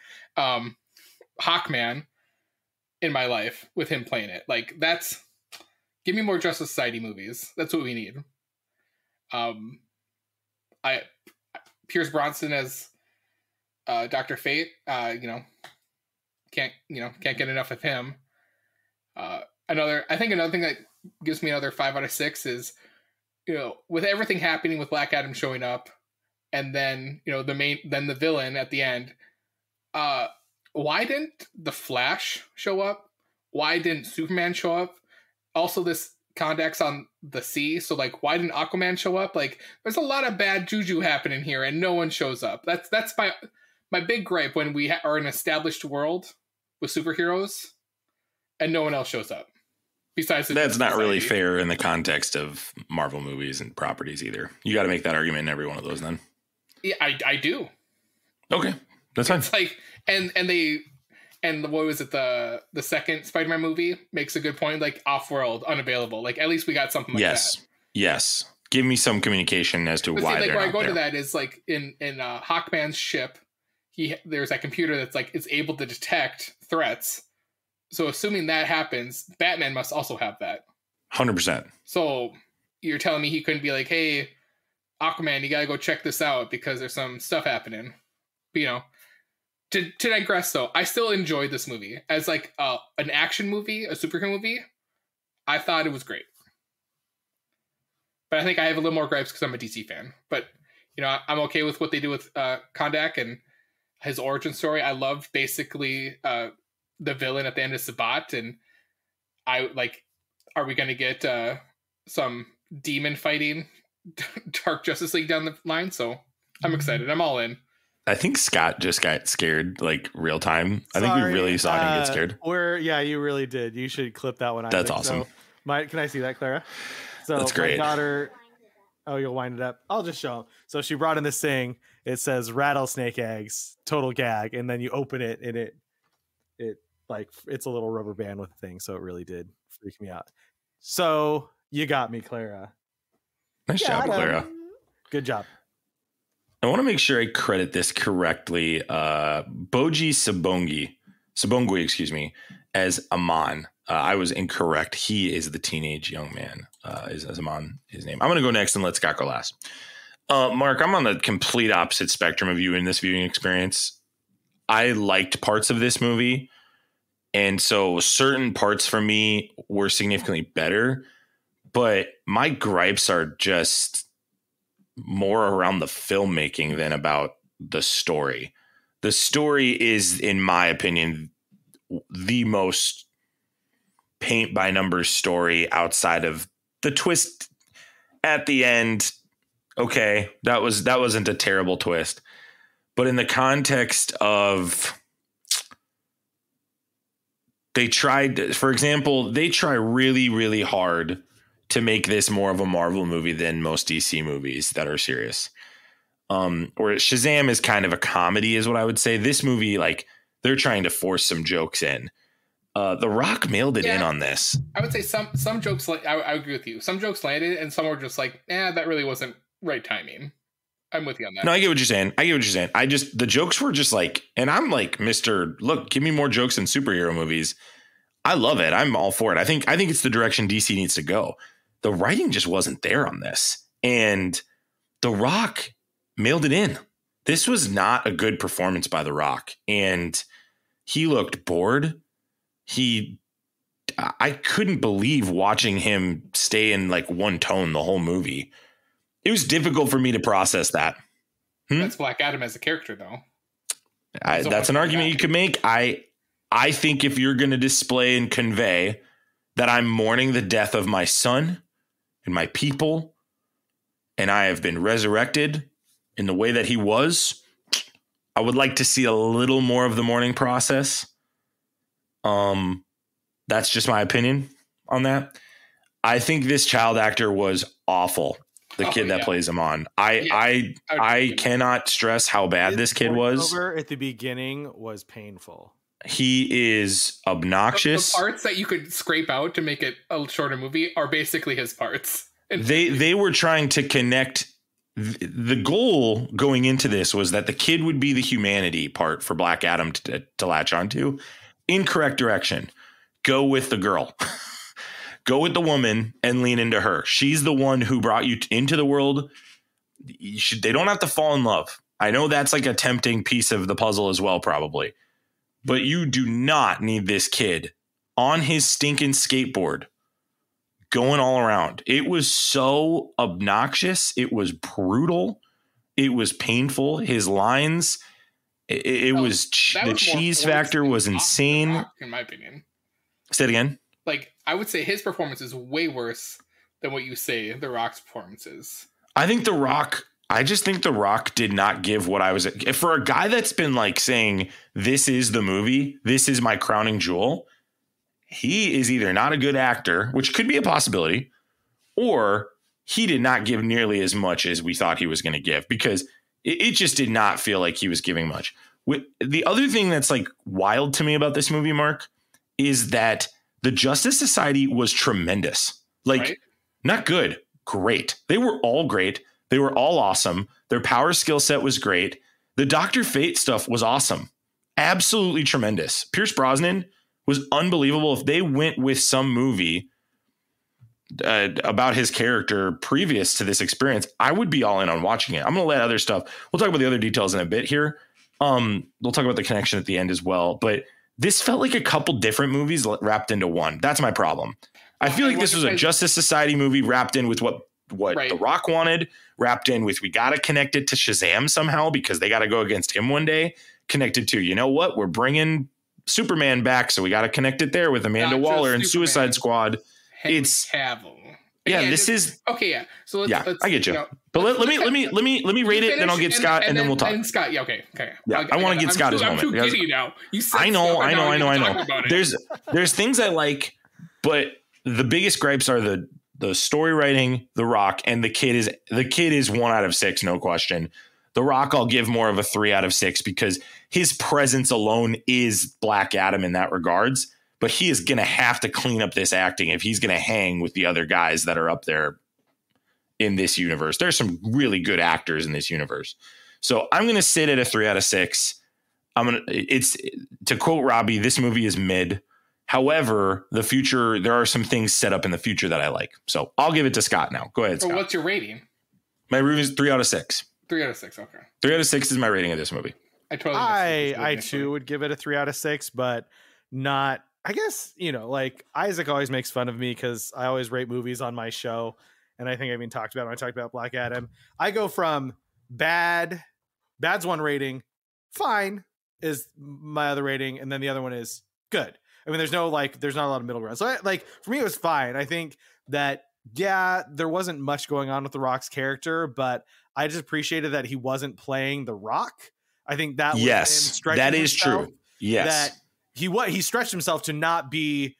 Hawkman in my life with him playing it. Like, give me more Justice Society movies. That's what we need. Pierce Brosnan as Dr. Fate, can't get enough of him. Another thing that gives me another 5 out of 6 is, with everything happening with Black Adam showing up, and then the villain at the end. Why didn't the Flash show up? Why didn't Superman show up? Also, this Condac's on the sea, so why didn't Aquaman show up? There's a lot of bad juju happening here, and no one shows up. That's my big gripe when we are an established world with superheroes, and no one else shows up. Besides, that's not really fair in the context of Marvel movies and properties either. You got to make that argument in every one of those, then. Yeah, I do. Okay, that's fine. It's and what was it? The second Spider-Man movie makes a good point. Off-world, unavailable. At least we got something like that. Yes. give me some communication as to but why see, like, they're where I not go there. to that is like in Hawkman's ship, there's that computer that's like it's able to detect threats. So assuming that happens, Batman must also have that. 100%. So you're telling me he couldn't be like, hey, Aquaman, you gotta go check this out because there's some stuff happening. But, you know, to digress though, I still enjoyed this movie as like an action movie, a superhero movie. I thought it was great. But I think I have a little more gripes because I'm a DC fan. But, you know, I'm okay with what they do with Kondak and his origin story. I love basically the villain at the end of Sabat, and I like, are we going to get some demon fighting Dark Justice League down the line? So I'm excited. I'm all in. I think Scott just got scared like real time. I think we really saw him get scared. Yeah, you really did. You should clip that one. That's awesome. So, can I see that, Clara? So that's great. My daughter. Oh, you'll wind it up. I'll just show them. So she brought in this thing. It says rattlesnake eggs, total gag, and then you open it, and it like it's a little rubber band with a thing. So it really did freak me out. So you got me, Clara. Nice job, Clara. Good job. I want to make sure I credit this correctly. Boji Sabongui, excuse me, as Aman. I was incorrect. He is the teenage young man. Is Aman his name? I'm going to go next and let Scott go last. Mark, I'm on the complete opposite spectrum of you in this viewing experience. I liked parts of this movie, and so certain parts for me were significantly better. But my gripes are just more around the filmmaking than about the story. The story is, in my opinion, the most paint by numbers story outside of the twist at the end. Okay, that wasn't a terrible twist, but in the context of they try really, really hard to make this more of a Marvel movie than most DC movies that are serious. Or Shazam is kind of a comedy is what I would say. This movie, like, they're trying to force some jokes in. The Rock mailed it in on this. I would say some jokes, like I agree with you. Some jokes landed and some were just like, that really wasn't right timing. I'm with you on that. No, I get what you're saying. The jokes were just like, and I'm like, look, give me more jokes in superhero movies. I love it. I'm all for it. I think it's the direction DC needs to go. The writing just wasn't there on this. And The Rock mailed it in. This was not a good performance by The Rock. And he looked bored. I couldn't believe watching him stay in like one tone the whole movie. It was difficult for me to process that. That's Black Adam as a character, though. That's an argument you could make. I think if you're going to display and convey that I'm mourning the death of my son and my people, and I have been resurrected in the way that he was, I would like to see a little more of the mourning process. That's just my opinion on that. I think this child actor was awful. The kid that plays him on. I cannot stress how bad this kid was. At the beginning was painful. He is obnoxious. The parts that you could scrape out to make it a shorter movie are basically his parts. They were trying to connect. The goal going into this was that the kid would be the humanity part for Black Adam to latch onto. Incorrect direction. Go with the girl. Go with the woman and lean into her. She's the one who brought you into the world. They don't have to fall in love. I know that's like a tempting piece of the puzzle as well, probably. But you do not need this kid on his stinking skateboard going all around. It was so obnoxious. It was brutal. It was painful. His lines, the cheese factor was insane. Rock, in my opinion. Say it again. Like, I would say his performance is way worse than what you say The Rock's performance is. I just think The Rock did not give what I was, for a guy that's been like saying, this is the movie, this is my crowning jewel. He is either not a good actor, which could be a possibility, or he did not give nearly as much as we thought he was going to give, because it just did not feel like he was giving much. The other thing that's like wild to me about this movie, Mark, is that the Justice Society was tremendous. Like, right? Not good. great. They were all great. They were all awesome. Their power skill set was great. The Dr. Fate stuff was awesome. Absolutely tremendous. Pierce Brosnan was unbelievable. If they went with some movie about his character previous to this experience, I would be all in on watching it. I'm going to let other stuff. We'll talk about the other details in a bit here. We'll talk about the connection at the end as well. But this felt like a couple different movies wrapped into one. That's my problem. I feel like this was a Justice Society movie wrapped in with what The Rock wanted, wrapped in with we got to connect it to Shazam somehow because they got to go against him one day. Connected to, you know what? We're bringing Superman back, so we got to connect it there with Amanda Waller and Suicide Squad. Henry Cavill. Yeah, this is okay. Yeah, so let's, I get you. But let me rate it, then I'll get Scott, and then we'll talk. And Scott, yeah, okay. Yeah, I want to get Scott his moment. I'm too giddy now. You said I know. There's things I like, but the biggest gripes are the story writing, The Rock, and the kid is 1 out of 6, no question. The Rock, I'll give more of a 3 out of 6 because his presence alone is Black Adam in that regards. But he is going to have to clean up this acting if he's going to hang with the other guys that are up there in this universe. There's some really good actors in this universe. So I'm going to sit at a 3 out of 6. It's to quote Robbie, this movie is mid. However, there are some things set up in the future that I like. So I'll give it to Scott now. Go ahead, Scott. What's your rating? My rating is 3 out of 6. 3 out of 6. Okay. 3 out of 6 is my rating of this movie. I too would give it a 3 out of 6, but not. I guess, like Isaac always makes fun of me because I always rate movies on my show. And I think I even talked about it when I talked about Black Adam. I go from bad's 1 rating, fine is my other rating. And then the other one is good. I mean, there's not a lot of middle ground. So for me, it was fine. I think that, there wasn't much going on with The Rock's character, but I just appreciated that he wasn't playing The Rock. I think that was that is true. Yes. That he stretched himself to not be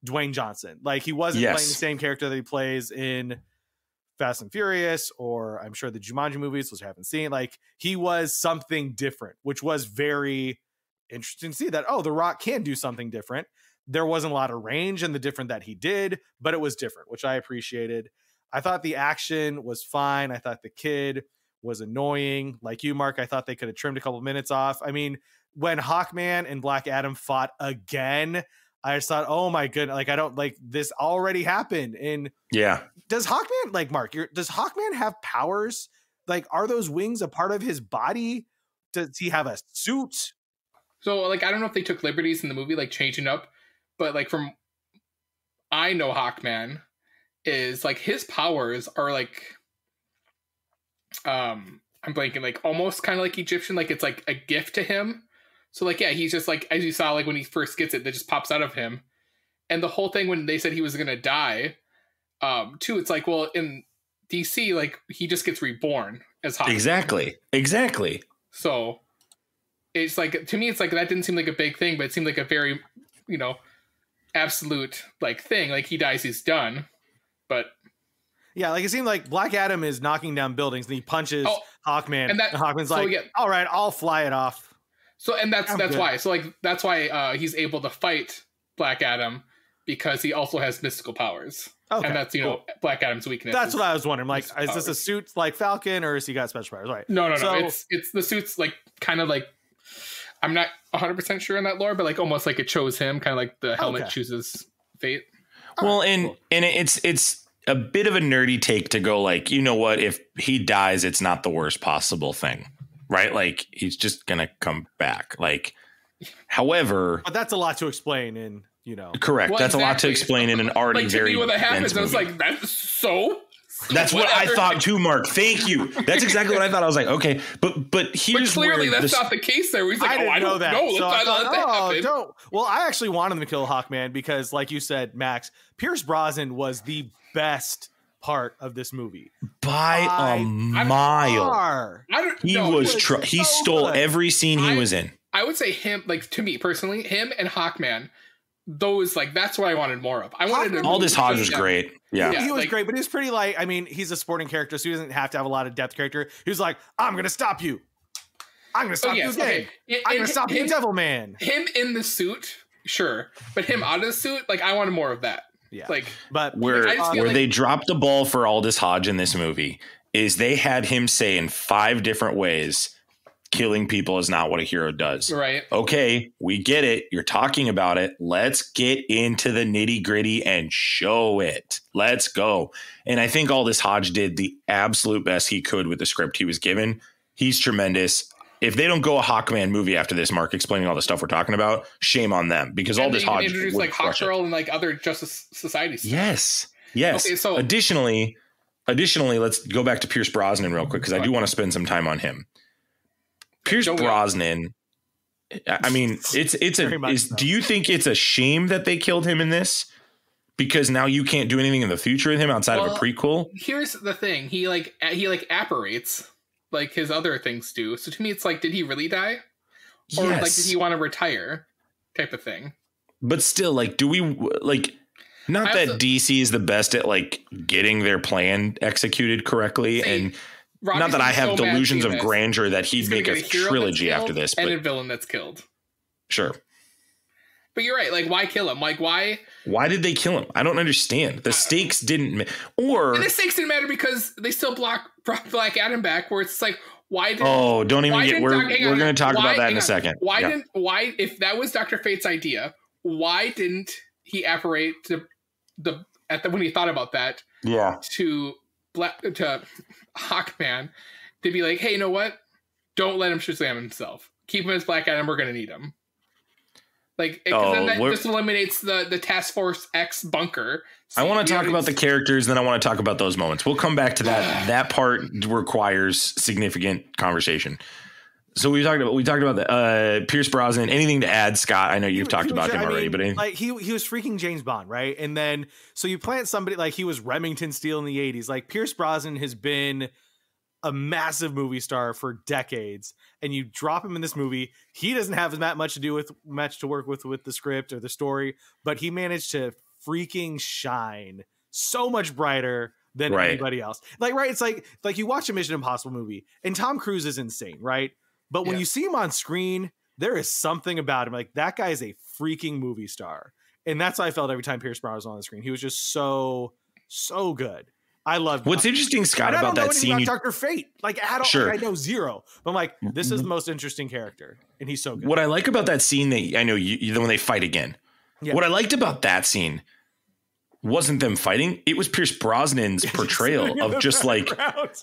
Dwayne Johnson. Like he wasn't playing the same character that he plays in Fast and Furious, or I'm sure the Jumanji movies, which I haven't seen. Like he was something different, which was very interesting to see that, The Rock can do something different. There wasn't a lot of range in the different that he did, but it was different, which I appreciated. I thought the action was fine. I thought the kid was annoying. Like you, Mark, I thought they could have trimmed a couple minutes off. I mean, when Hawkman and Black Adam fought again, I just thought, oh my goodness, like I don't like this already happened. And does Hawkman, like Mark, does Hawkman have powers? Like, are those wings a part of his body? Does he have a suit? So like, I don't know if they took liberties in the movie, like changing up, but like I know Hawkman is like his powers are like, I'm blanking, like almost kind of like Egyptian, like it's like a gift to him. So like, he's just like, as you saw, like when he first gets it, that just pops out of him. And the whole thing when they said he was going to die, too, it's like, well, in DC, like he just gets reborn as Hawkman. Exactly. So it's like, to me, it's like, that didn't seem like a big thing, but it seemed like a very, absolute like thing. Like he dies, he's done. But yeah, like it seemed like Black Adam is knocking down buildings and he punches Hawkman. And Hawkman's like, all right, I'll fly it off. So, and that's why. So like, that's why he's able to fight Black Adam, because he also has mystical powers. Okay, and that's, cool. Black Adam's weakness. That's what I was wondering. Like, is this a suit like Falcon or has he got special powers? Right. No. It's the suit's like kind of like, I'm not 100% sure in that lore, but like almost like it chose him, kind of like the helmet chooses fate. Well, and it's a bit of a nerdy take to go like, you know what, if he dies, it's not the worst possible thing. Right? Like he's just going to come back. Like, however, but that's a lot to explain in, correct. Well, that's a lot to explain in an already like, very when that happens, movie. I was like, that's so. That's what I thought too, Mark. Thank you. That's exactly what I thought. I was like, okay, but here's clearly that's not the case. There, he's like, I don't know that. No, so I thought, don't. Well, I actually wanted them to kill Hawkman because, like you said, Max, Pierce Brosnan was the best part of this movie by a mile. He stole every scene he was in. I would say him, like to me personally, him and Hawkman. Those like that's what I wanted more of. I wanted Aldous Hodge was great. Yeah, he was great, but he was pretty like. I mean, he's a sporting character, so he doesn't have to have a lot of depth character. He was like, "I'm gonna stop you. I'm gonna stop you again. I'm gonna stop you, Devil Man." Him in the suit, sure, but him out of the suit, like I wanted more of that. Yeah. Like, but where I just feel like- they dropped the ball for Aldous Hodge in this movie is they had him say in 5 different ways, killing people is not what a hero does. Right. Okay, we get it. You're talking about it. Let's get into the nitty gritty and show it. Let's go. And I think Aldous Hodge did the absolute best he could with the script he was given. He's tremendous. If they don't go a Hawkman movie after this, Mark, explaining all the stuff we're talking about, shame on them, because And Aldous they Hodge introduced would like crush it. Hawkgirl and like other Justice Society stuff. Yes. Okay, so- Additionally, let's go back to Pierce Brosnan real quick because I do want to spend some time on him. Pierce Brosnan. I mean, do you think it's a shame that they killed him in this? Because now you can't do anything in the future with him outside of a prequel. Here's the thing: he apparates like his other things do. So to me, it's like, did he really die, or like did he want to retire, type of thing? But still, like, do we like? Not that DC is the best at like getting their plan executed correctly, and Robbie's not that I have delusions of this. grandeur that he'd make a hero trilogy that's after this, and but a villain that's killed. Sure. But you're right. Like, why kill him? Like, why? Why did they kill him? I don't understand. The stakes didn't, or and the stakes didn't matter because they still brought Black Adam back. Where it's like, why did? Oh, don't even get. We're going to talk about that in a second. Why if that was Dr. Fate's idea, why didn't he apparate when he thought about that? Yeah. To Hawkman to be like, hey, you know what? Don't let him Shazam himself. Keep him as Black Adam. We're going to need him. Like, then that just eliminates the Task Force X bunker. I want to talk about the characters, then I want to talk about those moments. We'll come back to that. That part requires significant conversation. So we talked about the Pierce Brosnan. Anything to add, Scott? I know you've talked about him already, but like he was freaking James Bond, right? And then so you plant somebody like he was Remington Steele in the 80s. Like Pierce Brosnan has been a massive movie star for decades, and you drop him in this movie. He doesn't have that much to work with the script or the story, but he managed to freaking shine so much brighter than anybody else. Like, right? It's like you watch a Mission Impossible movie, and Tom Cruise is insane, right? But when you see him on screen, there is something about him. Like, that guy is a freaking movie star, and that's how I felt every time Pierce Brosnan was on the screen. He was just so good. I love. What's interesting, Scott, about that scene? About Dr. Fate, like at all, sure. like I know zero. But I'm like, this is the most interesting character, and he's so good. What I like about that scene, that I know when they fight again. Yeah. What I liked about that scene wasn't them fighting; it was Pierce Brosnan's portrayal of just like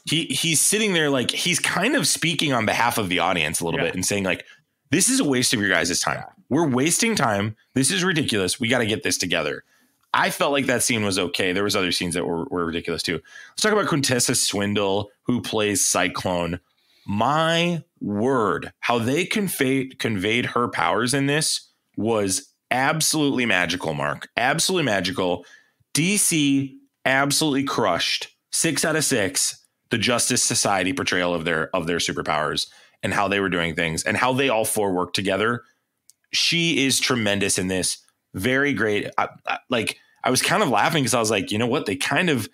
he's sitting there, like he's kind of speaking on behalf of the audience a little bit and saying like, "This is a waste of your guys' time. We're wasting time. This is ridiculous. We got to get this together." I felt like that scene was okay. There was other scenes that were ridiculous too. Let's talk about Quintessa Swindle, who plays Cyclone. My word, how they conveyed her powers in this was absolutely magical, Mark. Absolutely magical. DC absolutely crushed 6 out of 6 the Justice Society portrayal of their superpowers and how they were doing things and how they all 4 worked together. She is tremendous in this. Very great. I was kind of laughing because I was like, you know what? They kind of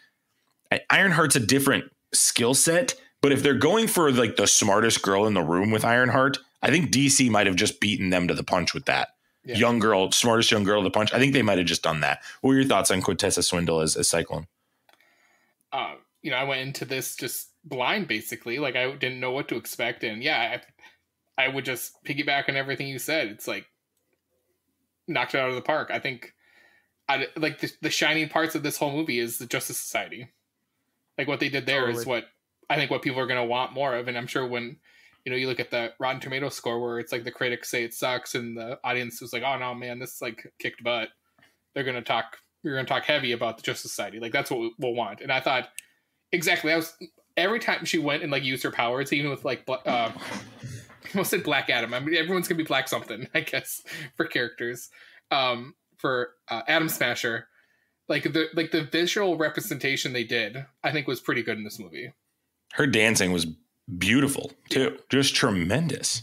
Ironheart's a different skill set, but if they're going for like the smartest girl in the room with Ironheart, I think DC might have just beaten them to the punch with that. Yeah. Smartest young girl to the punch. I think they might have just done that. What were your thoughts on Quintessa Swindle as Cyclone? I went into this just blind, basically. Like, I didn't know what to expect. And yeah, I would just piggyback on everything you said. It's like, knocked it out of the park. I think the shining parts of this whole movie is the Justice Society. Like, what they did there is what I think what people are going to want more of. And I'm sure when, you look at the Rotten Tomato score where it's like the critics say it sucks and the audience was like, oh no, man, this like kicked butt. We're going to talk heavy about the Justice Society. Like, that's what we'll want. And I thought exactly, every time she went and like used her powers, even with like, I almost said Black Adam. I mean, everyone's going to be Black something, I guess, for characters. For Atom Smasher, like the visual representation they did, I think was pretty good in this movie. Her dancing was beautiful too, just tremendous.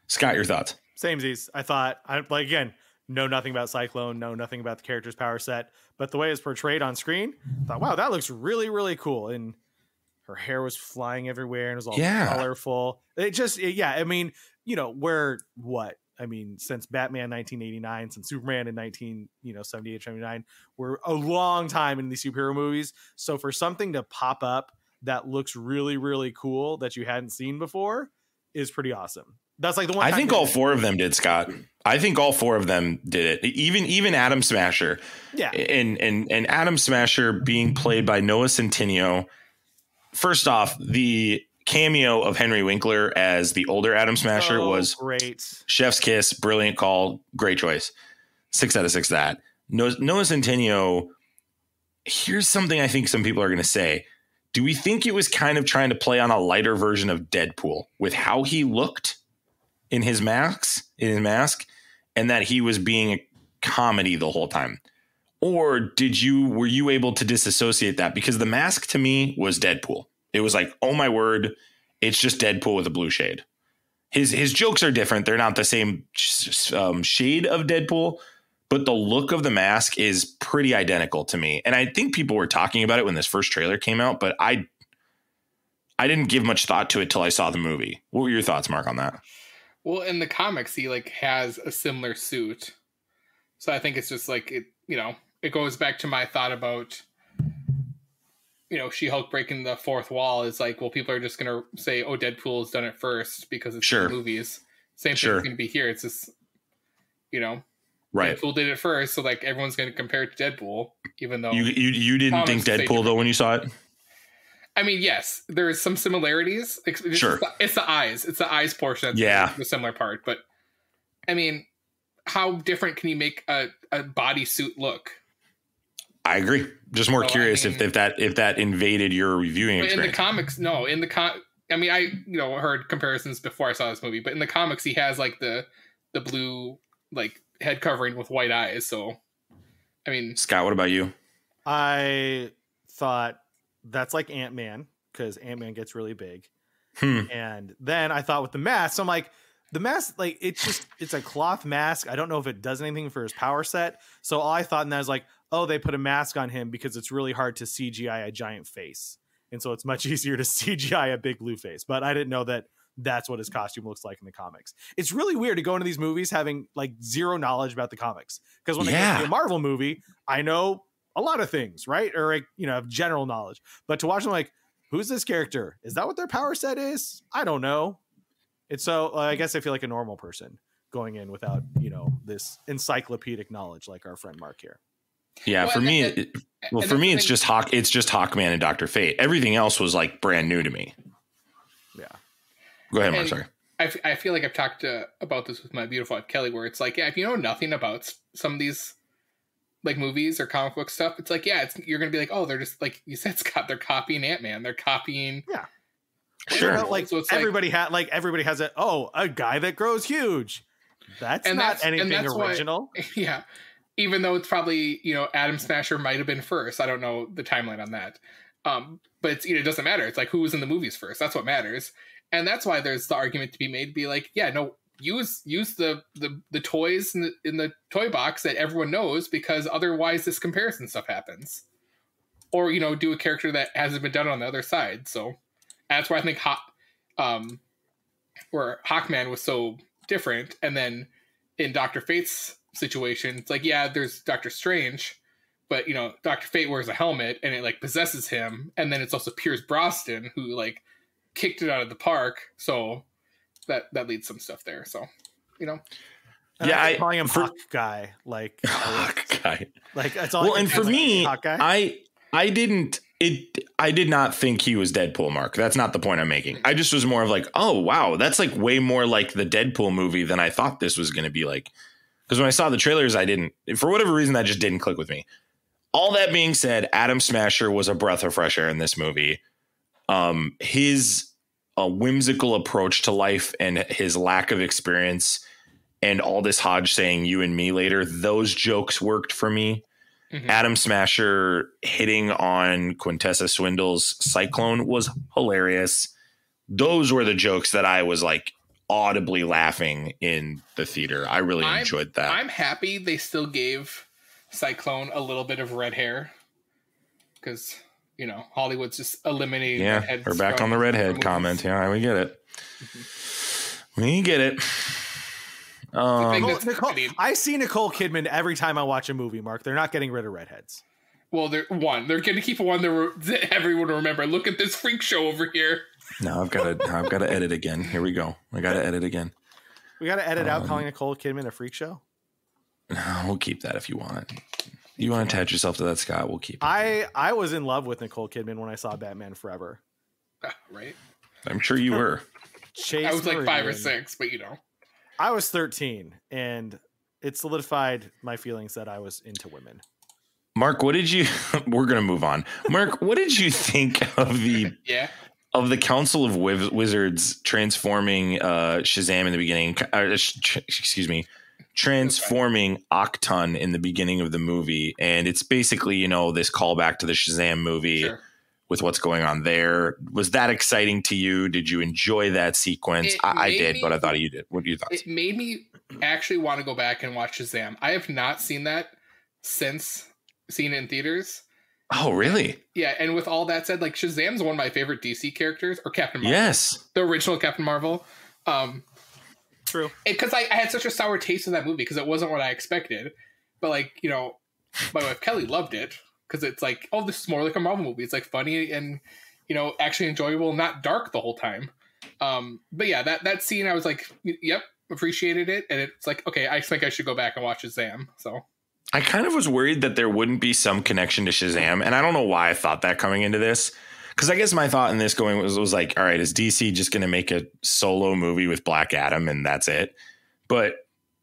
Scott, your thoughts? Samesies. I thought, again, know nothing about Cyclone, know nothing about the character's power set, but the way it's portrayed on screen, I thought, wow, that looks really, really cool. And her hair was flying everywhere and it was all colorful. It just, I mean, we're what, I mean, since Batman 1989, since Superman in 78, 79, we're a long time in these superhero movies. So for something to pop up that looks really, really cool that you hadn't seen before is pretty awesome. That's like the one. I think all four of them did, Scott. I think all four of them did it. Even Adam Smasher. Yeah. And Adam Smasher being played by Noah Centineo. First off, the cameo of Henry Winkler as the older Adam Smasher was great. Chef's kiss, brilliant call, great choice. 6 out of 6 that. Noah Centineo, here's something I think some people are going to say. Do we think it was kind of trying to play on a lighter version of Deadpool with how he looked in his mask, and that he was being a comedy the whole time? Or were you able to disassociate that? Because the mask to me was Deadpool. It was like, oh my word, it's just Deadpool with a blue shade. His jokes are different. They're not the same shade of Deadpool, but the look of the mask is pretty identical to me. And I think people were talking about it when this first trailer came out, but I didn't give much thought to it till I saw the movie. What were your thoughts, Mark, on that? Well, in the comics, he like has a similar suit. So I think it's just like, it goes back to my thought about, She-Hulk breaking the fourth wall is like, well, people are just going to say, oh, Deadpool's done it first because it's in the movies. Same thing is going to be here. It's just, right. Deadpool did it first. So like everyone's going to compare it to Deadpool, even though you didn't think Deadpool though when you saw it? I mean, yes, there's some similarities. It's the eyes. It's the eyes portion. That's the similar part. But I mean, how different can you make a bodysuit look? I agree. Just more curious if that invaded your reviewing experience. In the comics, no. I mean, I heard comparisons before I saw this movie, but in the comics, he has like the blue like head covering with white eyes. So, I mean, Scott, what about you? I thought that's like Ant-Man, because Ant-Man gets really big. And then I thought with the mask, so I'm like, the mask, like, it's a cloth mask. I don't know if it does anything for his power set. So all I thought in that is like, oh, they put a mask on him because it's really hard to CGI a giant face. And so it's much easier to CGI a big blue face. But I didn't know that that's what his costume looks like in the comics. It's really weird to go into these movies having like zero knowledge about the comics. Because when I go to a Marvel movie, I know a lot of things, right? Or, like, have general knowledge. But to watch them like, who's this character? Is that what their power set is? I don't know. It's so, I guess I feel like a normal person going in without, this encyclopedic knowledge like our friend Mark here. Yeah, for me, it's just Hawkman and Dr. Fate. Everything else was like brand new to me. Yeah. Go ahead, Mark. Sorry. I feel like I've talked about this with my beautiful wife Kelly, where it's like, if you know nothing about some of these like movies or comic book stuff, it's like, you're gonna be like, oh, they're just like you said, Scott, they're copying Ant-Man. They're copying. Yeah. Sure. Like, so everybody has a guy that grows huge. That's not anything original. Why, yeah. Even though it's probably, Adam Smasher might have been first. I don't know the timeline on that. But it's, it doesn't matter. It's like, who was in the movies first? That's what matters. And that's why there's the argument to be made to be like, use the toys in the toy box that everyone knows, because otherwise this comparison stuff happens. Or, do a character that hasn't been done on the other side. So that's why I think where Hawkman was so different. And then in Dr. Fate's situation, it's like, there's Doctor Strange, but Dr. Fate wears a helmet and it like possesses him, and then it's also Pierce Brosnan who like kicked it out of the park, so that leads some stuff there. So I'm calling him Hawk Guy, like Hawk Guy, like that's all. Well, and for me, I did not think he was Deadpool, Mark. That's not the point I'm making. I just was more of like, oh wow, that's like way more like the Deadpool movie than I thought this was going to be like. Because when I saw the trailers, for whatever reason, that just didn't click with me. All that being said, Adam Smasher was a breath of fresh air in this movie. His whimsical approach to life and his lack of experience, and Aldous Hodge saying "you and me" later, those jokes worked for me. Mm-hmm. Adam Smasher hitting on Quintessa Swindle's Cyclone was hilarious. Those were the jokes that I was like audibly laughing in the theater. I really enjoyed that. I'm happy they still gave Cyclone a little bit of red hair, because Hollywood's just eliminating redheads. We're back on the redhead comment. Yeah, we get it. We get it. I see Nicole Kidman every time I watch a movie, Mark. They're not getting rid of redheads. Well, they're going to keep one that everyone will remember. Look at this freak show over here. No, I've got to edit again. Here we go. I got to edit again. We got to edit out calling Nicole Kidman a freak show. No, we'll keep that if you want. You want to attach yourself to that, Scott? We'll keep it. I was in love with Nicole Kidman when I saw Batman Forever. Right? I'm sure you were. I was like 5 or 6, but I was 13, and it solidified my feelings that I was into women. Mark, what did you? We're gonna move on. Mark, what did you think of the of the Council of Wizards transforming Shazam in the beginning? Excuse me, transforming Octon in the beginning of the movie, and it's basically this callback to the Shazam movie. Sure. With what's going on there. Was that exciting to you? Did you enjoy that sequence? I did, but I thought you did. What do you thought? It made me actually want to go back and watch Shazam. I have not seen that since seeing it in theaters. Oh, really? Yeah, and with all that said, like Shazam's one of my favorite DC characters, or Captain Marvel. Yes. The original Captain Marvel. True. Because I had such a sour taste of that movie because it wasn't what I expected. But my wife Kelly loved it. Because it's like, oh, this is more like a Marvel movie. It's like funny and, actually enjoyable, not dark the whole time. But yeah, that scene, I was like, yep, appreciated it. And it's like, okay, I think I should go back and watch Shazam. So I kind of was worried that there wouldn't be some connection to Shazam. And I don't know why I thought that coming into this. Because I guess my thought in this was like, all right, is DC just going to make a solo movie with Black Adam and that's it? But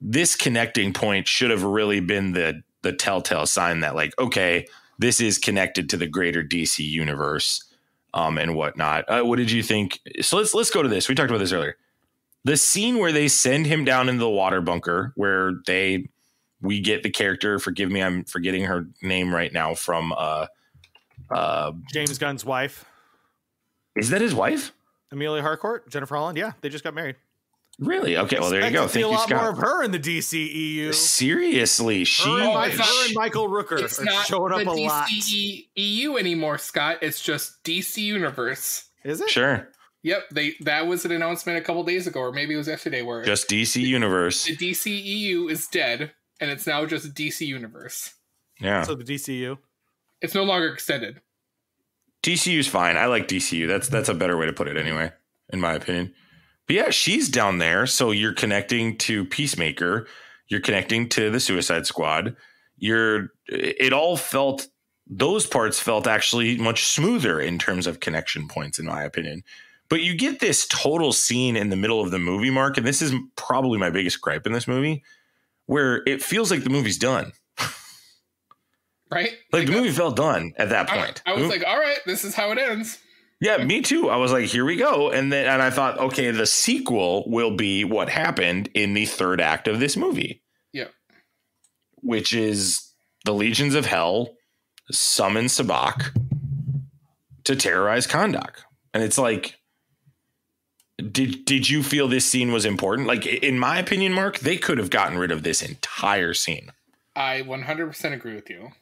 this connecting point should have really been the telltale sign that like, okay, this is connected to the greater DC universe and whatnot. What did you think? So let's go to this. We talked about this earlier. The scene where they send him down into the water bunker where we get the character, forgive me, I'm forgetting her name right now, from James Gunn's wife. Is that his wife? Amelia Harcourt, Jennifer Holland. Yeah, they just got married. Really? Okay, well, there you go. Thank you, Scott. A lot more of her in the DCEU. Seriously, her and Michael Rooker are showing up a lot. It's not the DCEU anymore, Scott. It's just DC Universe. Is it? Sure. Yep, that was an announcement a couple days ago, or maybe it was yesterday. Where just DC Universe. The DCEU is dead, and it's now just DC Universe. Yeah. So the DCU, it's no longer extended. DCU's fine. I like DCU. That's a better way to put it, anyway, in my opinion. But yeah, she's down there. So you're connecting to Peacemaker. You're connecting to the Suicide Squad. Those parts felt actually much smoother in terms of connection points, in my opinion. But you get this total scene in the middle of the movie, Mark, and this is probably my biggest gripe in this movie, where it feels like the movie's done. Right? Like the movie felt done at that point. I was like, all right, this is how it ends. Yeah, me too. I was like, here we go. And I thought, okay, the sequel will be what happened in the third act of this movie. Yeah. Which is the Legions of Hell summon Sabak to terrorize Kahndaq. And it's like, did you feel this scene was important? Like, in my opinion, Mark, they could have gotten rid of this entire scene. I 100% agree with you.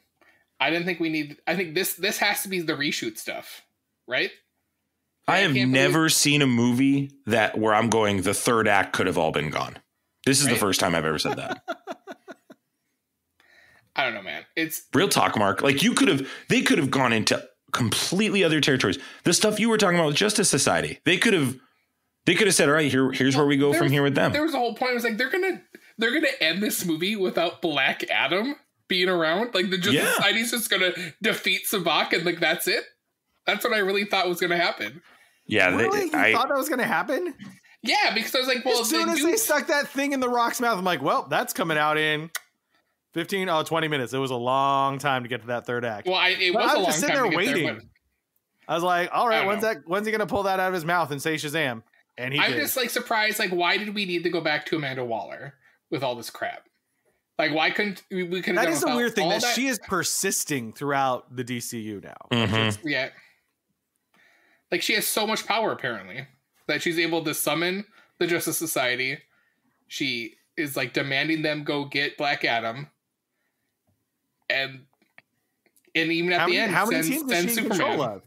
I think this has to be the reshoot stuff, right? I have never seen a movie where I'm going, the third act could have all been gone. This is the first time I've ever said that. I don't know, man. It's real talk, Mark. Like they could have gone into completely other territories. The stuff you were talking about with Justice Society, they could have said, all right, here's where we go from here with them. There was a whole point. It was like, they're gonna end this movie without Black Adam being around. Like the Justice Society's just gonna defeat Sabak and like that's it. That's what I really thought was gonna happen. Yeah, really? You thought that was going to happen? Yeah, because I was like, well, as soon as they stuck that thing in the Rock's mouth, I'm like, well, that's coming out in 20 minutes. It was a long time to get to that third act. Well, it was a long just sitting time there to get waiting. there, I was like, all right, when's he going to pull that out of his mouth and say Shazam? And I'm just like surprised. Like, why did we need to go back to Amanda Waller with all this crap? Like, why couldn't we? That is a weird thing that she is persisting throughout the DCU now. Mm-hmm. Yeah. Like, she has so much power, apparently, that she's able to summon the Justice Society. She is, like, demanding them go get Black Adam. And even at the end, how many teams is she in control of?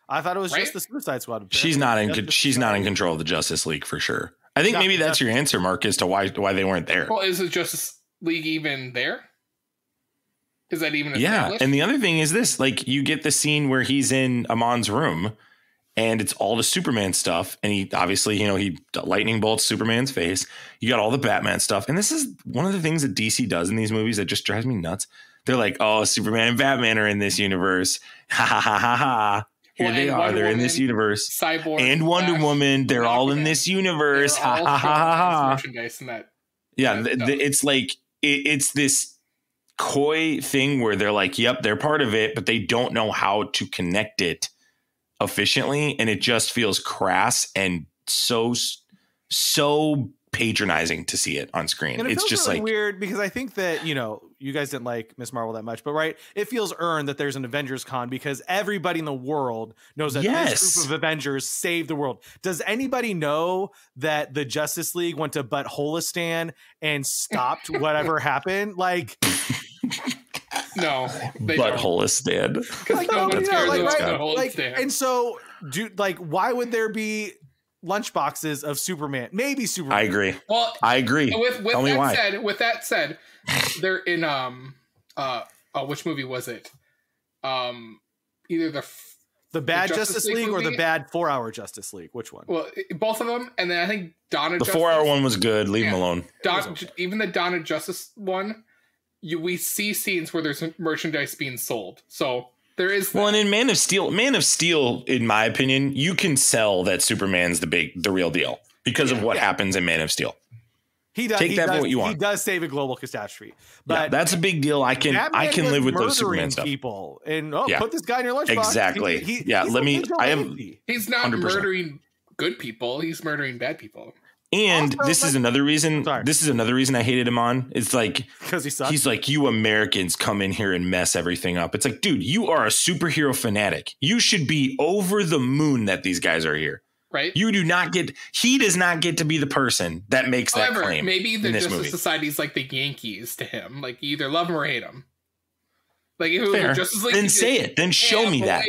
I thought it was just the Suicide Squad. She's not in control of the Justice League, for sure. I think maybe that's your answer, Mark, as to why they weren't there. Well, is the Justice League even there? Is that even established? Yeah, and the other thing is this, like, you get the scene where he's in Amon's room and it's all the Superman stuff, and he obviously, he lightning bolts Superman's face. You got all the Batman stuff, and this is one of the things that DC does in these movies that just drives me nuts. They're like, oh, Superman and Batman are in this universe. Ha ha ha ha ha. Here they are. They're in this universe. Cyborg and Wonder Woman. They're all in this universe. Ha ha ha ha. Merchandise in that. Yeah, it's like it's this coy thing where they're like, yep, they're part of it, but they don't know how to connect it efficiently, and it just feels crass and so patronizing to see it on screen. And it's just really like weird because I think that you guys didn't like Miss Marvel that much, but right, it feels earned that there's an Avengers con because everybody in the world knows that this group of Avengers saved the world. Does anybody know that the Justice League went to Buttholistan and stopped whatever happened? Like, no, Buttholistan. And so, why would there be lunchboxes of Superman? Maybe Superman. I agree. Well, I agree. With that said, they're in which movie was it? Either the bad Justice League or the bad 4-hour Justice League. Which one? Well, both of them, and then I think Dawn of the Justice. 4-hour one was good. Leave him alone. Even the Dawn of Justice one, we see scenes where there's merchandise being sold. So there is that. Well, and in Man of Steel, in my opinion, you can sell that Superman's the real deal because of what happens in Man of Steel. He does. Take that for what you want. He does save a global catastrophe, but that's a big deal. I can live with those Superman stuff. People and put this guy in your lunchbox. Exactly. He's not 100%. murdering good people. He's murdering bad people. And also, this is another reason. This is another reason I hated him on. It's like because he sucks. He's like, you Americans come in here and mess everything up. It's like, dude, you are a superhero fanatic. You should be over the moon that these guys are here. Right. He does not get to be the person that makes that claim. Maybe the Justice Society is like the Yankees to him. Like, you either love him or hate him. Like, if it was Justice League, then say it. Then show me that.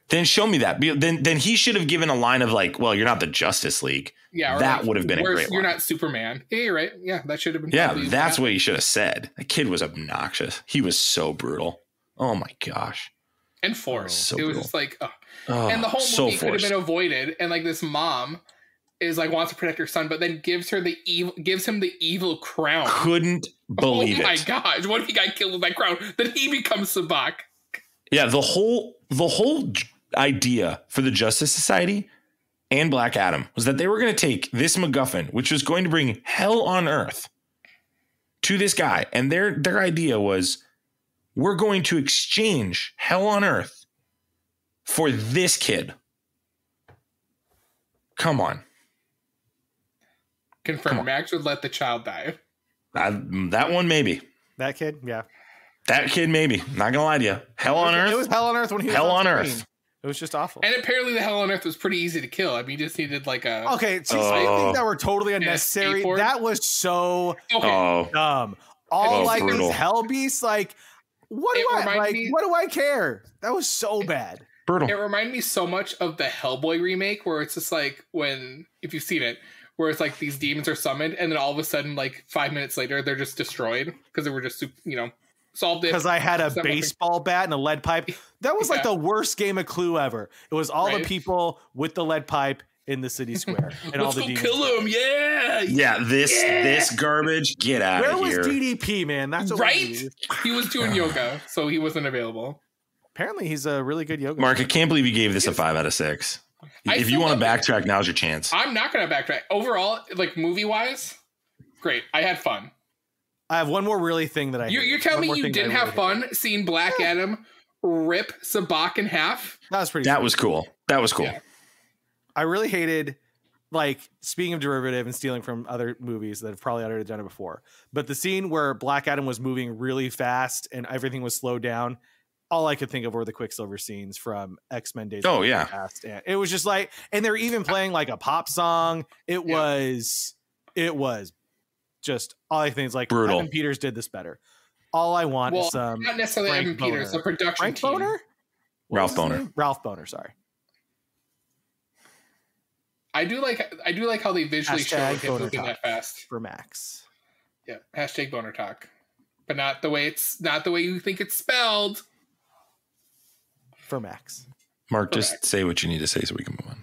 Then show me that. Then he should have given a line of like, well, you're not the Justice League. Yeah, that would have been a great line. You're not Superman. Yeah, you're right. Yeah, that should have been. Yeah, that's what he should have said. The kid was obnoxious. He was so brutal. Oh my gosh. And forced. It was just like, and the whole movie could have been avoided. And like this mom is like wants to protect her son, but then gives him the evil crown. Couldn't believe it. Oh my gosh! What if he got killed with that crown? Then he becomes Sabak. Yeah, the whole idea for the Justice Society and Black Adam was that they were going to take this MacGuffin, which was going to bring hell on earth to this guy, and their idea was, we're going to exchange hell on earth for this kid. Come on. Confirm. Max would let the child die. That one, maybe. That kid, yeah. That kid, maybe. Not gonna lie to you. Hell on earth. It was hell on earth when he was hell on screen. earth. It was just awful. And apparently, the hell on earth was pretty easy to kill. I mean, you just needed like a. Okay, so I think that were totally unnecessary. That was so dumb. All like brutal. these hell beasts, like. What do I care? That was so bad. Brutal. It reminded me so much of the Hellboy remake, where it's just like if you've seen it, where it's like these demons are summoned, and then all of a sudden, like 5 minutes later, they're just destroyed because they were just solved it. Because I had a baseball bat and a lead pipe. That was like the worst game of Clue ever. It was all the people with the lead pipe in the city square, and all the demons. Kill him! Yeah. This garbage. Get out of here. Where was DDP, man? That's what right. He was doing yoga, so he wasn't available. Apparently, he's a really good yoga. Mark, I can't believe you gave this a 5 out of 6. If you want to backtrack, now's your chance. I'm not going to backtrack. Overall, like movie wise, great. I had fun. I have one more really thing that You're telling me you didn't have fun seeing Black Adam rip Sabak in half? That was cool. That was cool. Yeah. I really hated, like, speaking of derivative and stealing from other movies that have probably already done it before, but the scene where Black Adam was moving really fast and everything was slowed down, all I could think of were the Quicksilver scenes from X-Men Days. Oh, yeah. Past. And it was just like, and they're even playing like a pop song. It was just, all I think is like, brutal. Evan Peters did this better. All I want is not necessarily Frank Evan Peters, the production Frank team. Boner? Ralph Boner. Ralph Boner, sorry. I do like how they visually show Hashtag him boner moving talk that fast. for Max. Yeah, hashtag boner talk, but not the way you think it's spelled. For Max. Mark, just say what you need to say so we can move on.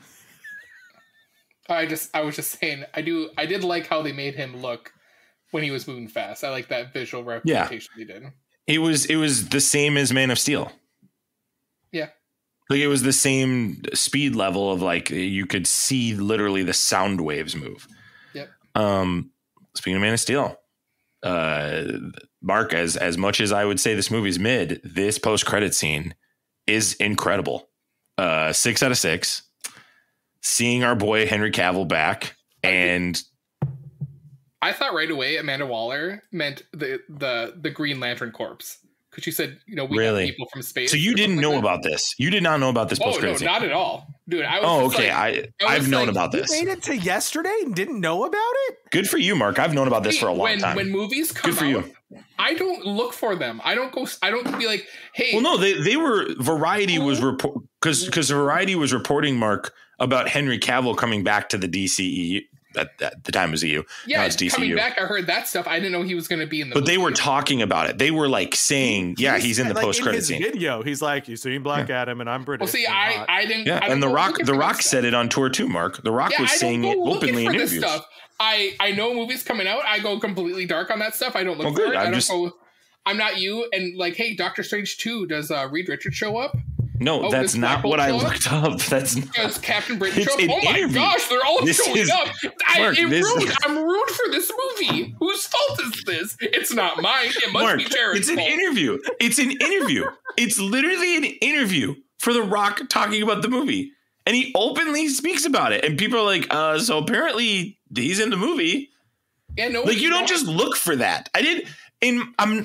I was just saying, I did like how they made him look when he was moving fast. I like that visual representation they did. It was the same as Man of Steel. Yeah. Like, it was the same speed level of, like, you could see literally the sound waves move. Yep. Speaking of Man of Steel, Mark, as much as I would say this movie's mid, this post-credit scene is incredible. 6 out of 6. Seeing our boy Henry Cavill back, and I thought right away Amanda Waller meant the Green Lantern Corps, because she said, we really? have people from space. So you didn't know about this? You did not know about this post-credit scene? No, not at all, dude. I've known about this. You made it to yesterday and didn't know about it? Good for you, Mark. I've known about this for a long time. When movies come out, you. I don't look for them. I don't be like, hey. Well, no, they were. Variety was because Variety was reporting, Mark, about Henry Cavill coming back to the DCEU. At the time it was EU. Yeah, now it's DCU. Coming back, I heard that stuff. I didn't know he was going to be in the But movie. they were talking about it. They were like saying, he's in the post-credit scene. Video, he's like, you seen Black Adam and I'm British. Well, see, I didn't. Yeah, and The Rock said it on tour too, Mark. The Rock was saying it openly in interviews. Stuff. I know movies coming out. I go completely dark on that stuff. I don't look for it. I'm not you. And like, hey, Doctor Strange 2, does Reed Richards show up? No, that's not what I looked up. That's not. Does Captain Britain show up? Oh my gosh, they're all showing up. I'm rude for this movie. Whose fault is this? It's not mine. It must be Jared's fault. It's an interview. It's literally an interview for The Rock talking about the movie. And he openly speaks about it. And people are like, so apparently he's in the movie. Yeah, no. Like, you don't just look for that. I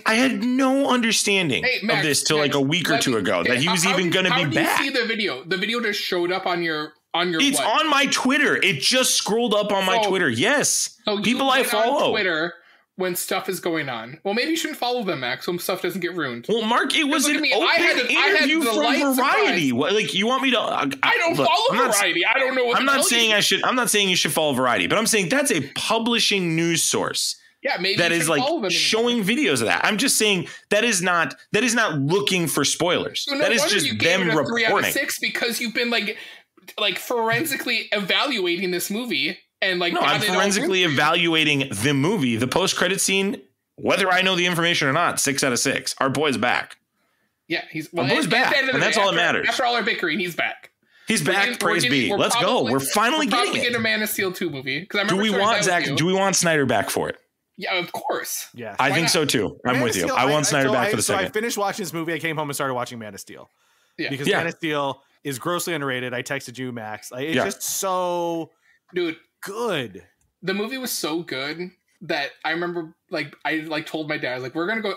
had no understanding of this till like a week or two ago that he was even going to be back. How did you see the video? The video just showed up on your. It's on my Twitter. It just scrolled up on my Twitter. Yes, so people I follow on Twitter when stuff is going on. Well, maybe you shouldn't follow them, Max. So stuff doesn't get ruined. Well, Mark, it was an open interview from Variety. Like, you want me to? I don't follow Variety. I don't know what. I'm not saying I should. I'm not saying you should follow Variety, but I'm saying that's a publishing news source. Yeah, maybe that is like showing videos of that. I'm just saying that is not looking for spoilers. So that is just them reporting. 3 out of 6 because you've been like forensically evaluating this movie and like. No, I'm forensically evaluating the movie, the post-credit scene, whether I know the information or not. 6 out of 6. Our boy's back. Yeah, our boy's back, and that's all that matters. After all our bickering, he's back. He's back. Praise be. Let's go. We're finally getting it. Get a Man of Steel 2 movie. Do we want Snyder back for it? Yeah, of course. Yeah, I think so too. I'm with you. I want Snyder back for the second. So I finished watching this movie. I came home and started watching Man of Steel. Yeah, because Man of Steel is grossly underrated. I texted you, Max. It's just so, good. The movie was so good that I remember, I told my dad, I was like, we're gonna go.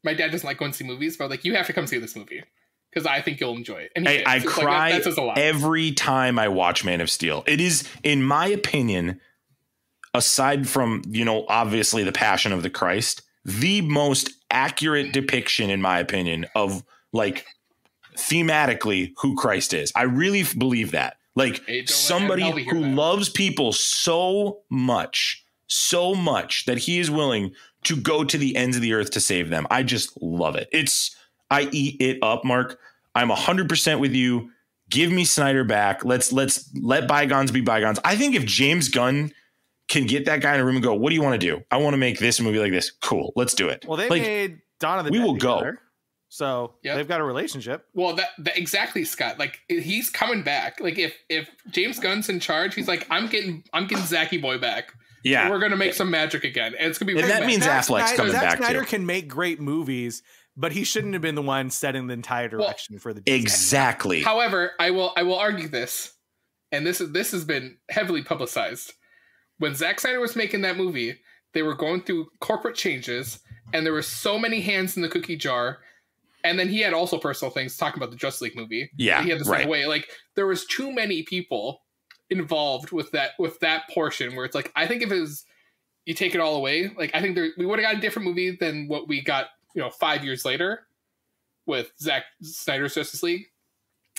My dad doesn't like going to see movies, but like, you have to come see this movie because I think you'll enjoy it. And I cry every time I watch Man of Steel. It is, in my opinion, aside from, obviously the Passion of the Christ, the most accurate depiction, in my opinion, of like thematically who Christ is. I really believe that. Like, somebody who loves people so much that he is willing to go to the ends of the earth to save them. I just love it. I eat it up, Mark. I'm 100% with you. Give me Snyder back. Let's let bygones be bygones. I think if James Gunn can get that guy in a room and go, what do you want to do? I want to make this movie like this. Cool. Let's do it. Well, they made Dawn of the Dead. We will together, go. So they've got a relationship. Well, that exactly, Scott. Like, he's coming back. Like, if James Gunn's in charge, he's like, I'm getting Zachy Boy back. Yeah. So we're going to make some magic again. And it's going to be. And that means Affleck's coming back too. Zack Snyder can make great movies, but he shouldn't have been the one setting the entire direction for the DC. Exactly. However, I will argue this, and this has been heavily publicized. When Zack Snyder was making that movie, they were going through corporate changes, and there were so many hands in the cookie jar. And then he had also personal things talking about the Justice League movie. Yeah, he had the same way. Like, there was too many people involved with that portion where it's like, I think if it was, you take it all away, like, I think we would have got a different movie than what we got, 5 years later with Zack Snyder's Justice League.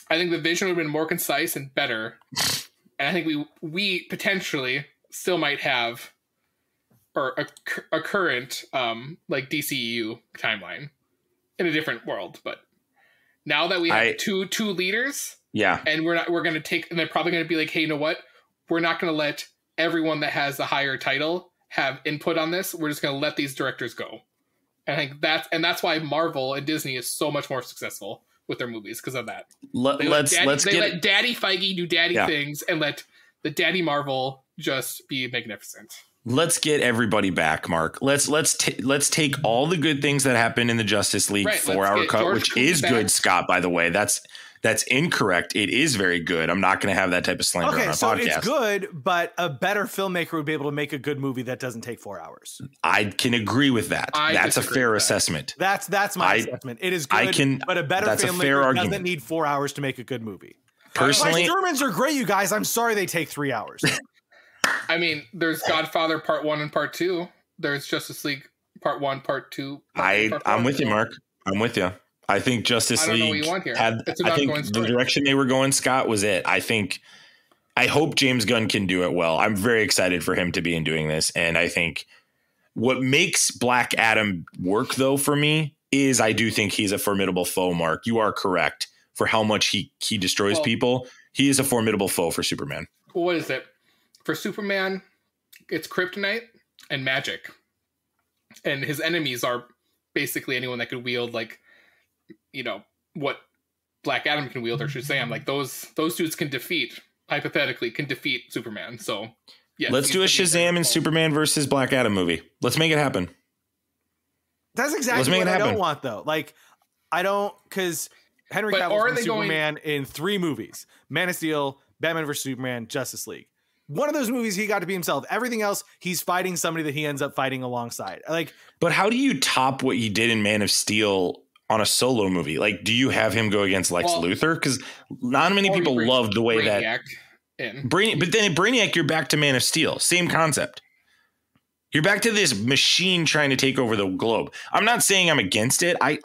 I think the vision would have been more concise and better. And I think we potentially still might have or a current like DCEU timeline in a different world. But now that we have two leaders, and we're gonna take, and they're probably gonna be like, hey, you know what? We're not gonna let everyone that has the higher title have input on this. We're just gonna let these directors go. And I think that's why Marvel and Disney is so much more successful with their movies because of that. They let Daddy Feige do daddy things and let the Daddy Marvel just be magnificent. Let's get everybody back, Mark. Let's take all the good things that happened in the Justice League 4-hour cut, which is good, Scott, by the way. That's incorrect. It is very good. I'm not going to have that type of slander on our podcast. It's good, but a better filmmaker would be able to make a good movie that doesn't take 4 hours. I can agree with that. That's a fair assessment. That's my assessment. It is good, but a better filmmaker doesn't need 4 hours to make a good movie. Personally, Germans are great, you guys. I'm sorry they take 3 hours. I mean, there's Godfather Part 1 and Part 2. There's Justice League Part 1, Part 2. I'm with you, Mark. I'm with you. I think Justice League the direction they were going, Scott, was it. I hope James Gunn can do it well. I'm very excited for him to be doing this. And I think what makes Black Adam work, though, for me is I do think he's a formidable foe, Mark. You are correct for how much he destroys people. He is a formidable foe for Superman. What is it? For Superman, it's kryptonite and magic. And his enemies are basically anyone that could wield, like, you know, what Black Adam can wield, or Shazam. Like, those dudes hypothetically can defeat Superman. So, yeah. Let's do a Shazam and Superman versus Black Adam movie. Let's make it happen. That's exactly what I don't want, though. Like, I don't, because Henry Cavill's been Superman in 3 movies. Man of Steel, Batman vs. Superman, Justice League. One of those movies he got to be himself. Everything else, he's fighting somebody that he ends up fighting alongside. Like, but how do you top what he did in Man of Steel on a solo movie? Like, do you have him go against Lex Luthor? Because not many people loved the way Brainiac that but then in Brainiac, you're back to Man of Steel. Same concept. You're back to this machine trying to take over the globe. I'm not saying I'm against it. I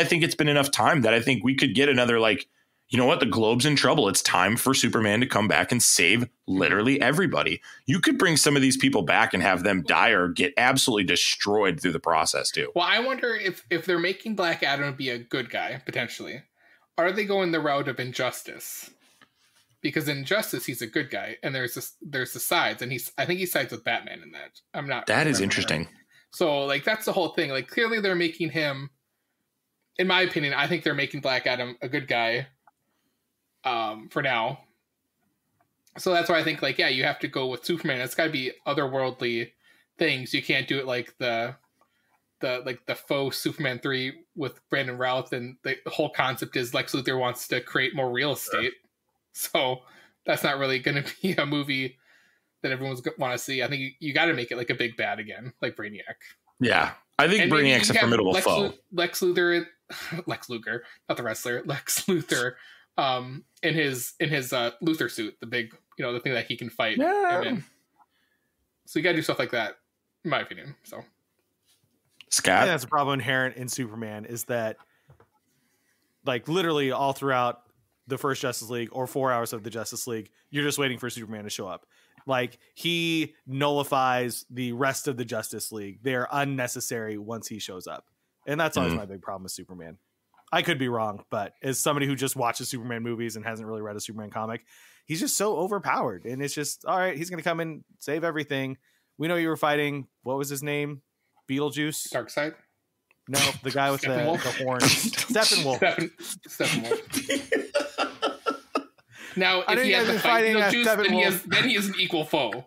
think it's been enough time that I think we could get another, like, you know what? The globe's in trouble. It's time for Superman to come back and save literally everybody. You could bring some of these people back and have them die or get absolutely destroyed through the process too. Well, I wonder if they're making Black Adam be a good guy, potentially, are they going the route of Injustice? Because in Injustice, he's a good guy, and there's the sides, and I think he sides with Batman in that. I'm not. That is interesting. So, like, that's the whole thing. Like, clearly they're making him, in my opinion, I think they're making Black Adam a good guy. For now. So that's why I think, like, yeah, you have to go with Superman. It's got to be otherworldly things. You can't do it like the faux Superman 3 with Brandon Routh, and the whole concept is Lex Luthor wants to create more real estate. So that's not really going to be a movie that everyone's want to see. I think you got to make it like a big bad again, like Brainiac. Yeah, I think Brainiac's a formidable foe. Lex Luthor, not the wrestler, Lex Luthor. In his Luthor suit, the big, the thing that he can fight. Yeah. So you gotta do stuff like that, in my opinion. So, Scott, I think that's a problem inherent in Superman is that, like, literally all throughout the first Justice League or 4 hours of the Justice League, you're just waiting for Superman to show up. Like, he nullifies the rest of the Justice League. They're unnecessary once he shows up, and that's always my big problem with Superman. I could be wrong, but as somebody who just watches Superman movies and hasn't really read a Superman comic, he's just so overpowered. And it's just, all right, he's going to come and save everything. We know you were fighting, what was his name? Beetlejuice? Darkseid? No, the guy with the horns. Steppenwolf. Steppenwolf. Now, if he has to fight Beetlejuice, then he is an equal foe.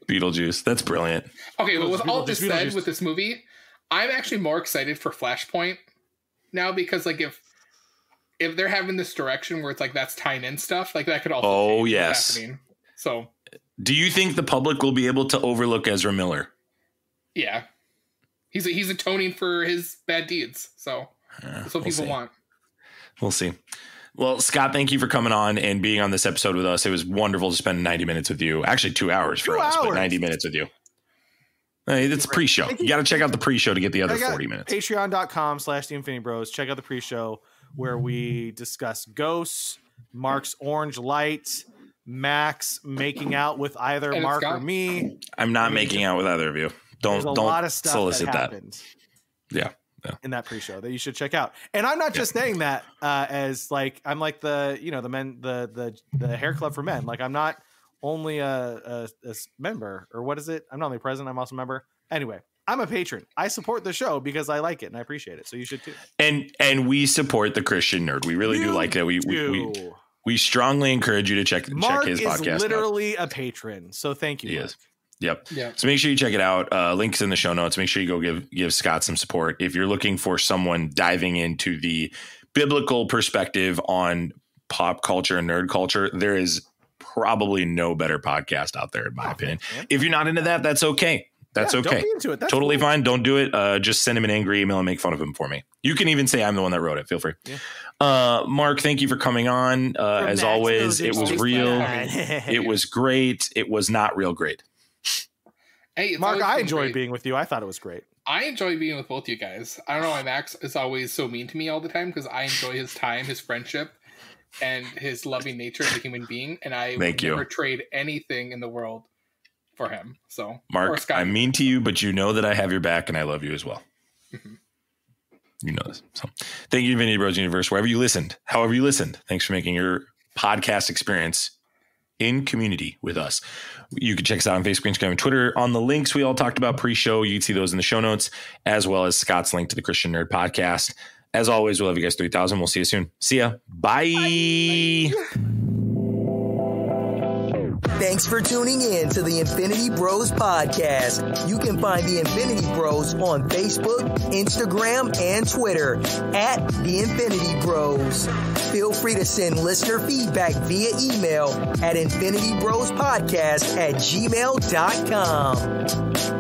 Beetlejuice. That's brilliant. Okay, but with all this said with this movie, I'm actually more excited for Flashpoint now because, like, if they're having this direction where it's like that's tying in stuff, like that could also change what's happening. So, do you think the public will be able to overlook Ezra Miller? Yeah, he's atoning for his bad deeds. So that's what people want. We'll see. Well, Scott, thank you for coming on and being on this episode with us. It was wonderful to spend 90 minutes with you. Actually, 2 hours for us, but 90 minutes with you. Hey, it's pre-show. You got to check out the pre-show to get the other 40 minutes. Patreon.com/The Infinity Bros. Check out the pre-show where we discuss Ghosts, Mark's orange light, Max making out with either And Mark Scott. or me. I'm not making out with either of you. There's Don't a lot of stuff solicit that that. happened Yeah. in that pre-show that you should check out. And I'm not just saying that as like I'm like the the hair club for men. Like I'm not only a member, or what is it? I'm not only president, I'm also a member. Anyway, I'm a patron. I support the show because I like it and I appreciate it. So you should too. And we support the Christian Nerd. We really do like that. We strongly encourage you to check his podcast. Mark is literally a patron. So thank you. He Mark. is. Yep. Yeah. So make sure you check it out. Links in the show notes. Make sure you go give Scott some support. If you're looking for someone diving into the biblical perspective on pop culture and nerd culture, there is probably no better podcast out there, in my opinion. Man. If you're not into that, that's okay. That's okay. Don't be into it. That's Totally cool. fine. Don't do it. Just send him an angry email and make fun of him for me. You can even say I'm the one that wrote it. Feel free. Yeah. Mark, thank you for coming on. As always, it was real. It It was great. It was not real great. Hey, it's Mark, always I been enjoyed great. being with you. I thought it was great. I enjoy being with both you guys. I don't know why Max is always so mean to me all the time, because I enjoy his time, his friendship, and his loving nature as a human being, and I would never trade anything in the world for him. So, Mark, I'm mean to you, but you know that I have your back and I love you as well. Mm-hmm. You know this. So thank you, Infinity Bros Universe, wherever you listened, however you listened. Thanks for making your podcast experience in community with us. You can check us out on Facebook, Instagram, and Twitter on the links we all talked about pre-show. You can see those in the show notes, as well as Scott's link to the Christian Nerd Podcast. As always, we love you guys 3000. We'll see you soon. See ya. Bye. Thanks for tuning in to the Infinity Bros Podcast. You can find the Infinity Bros on Facebook, Instagram, and Twitter at the Infinity Bros. Feel free to send listener feedback via email at infinitybrospodcast@gmail.com.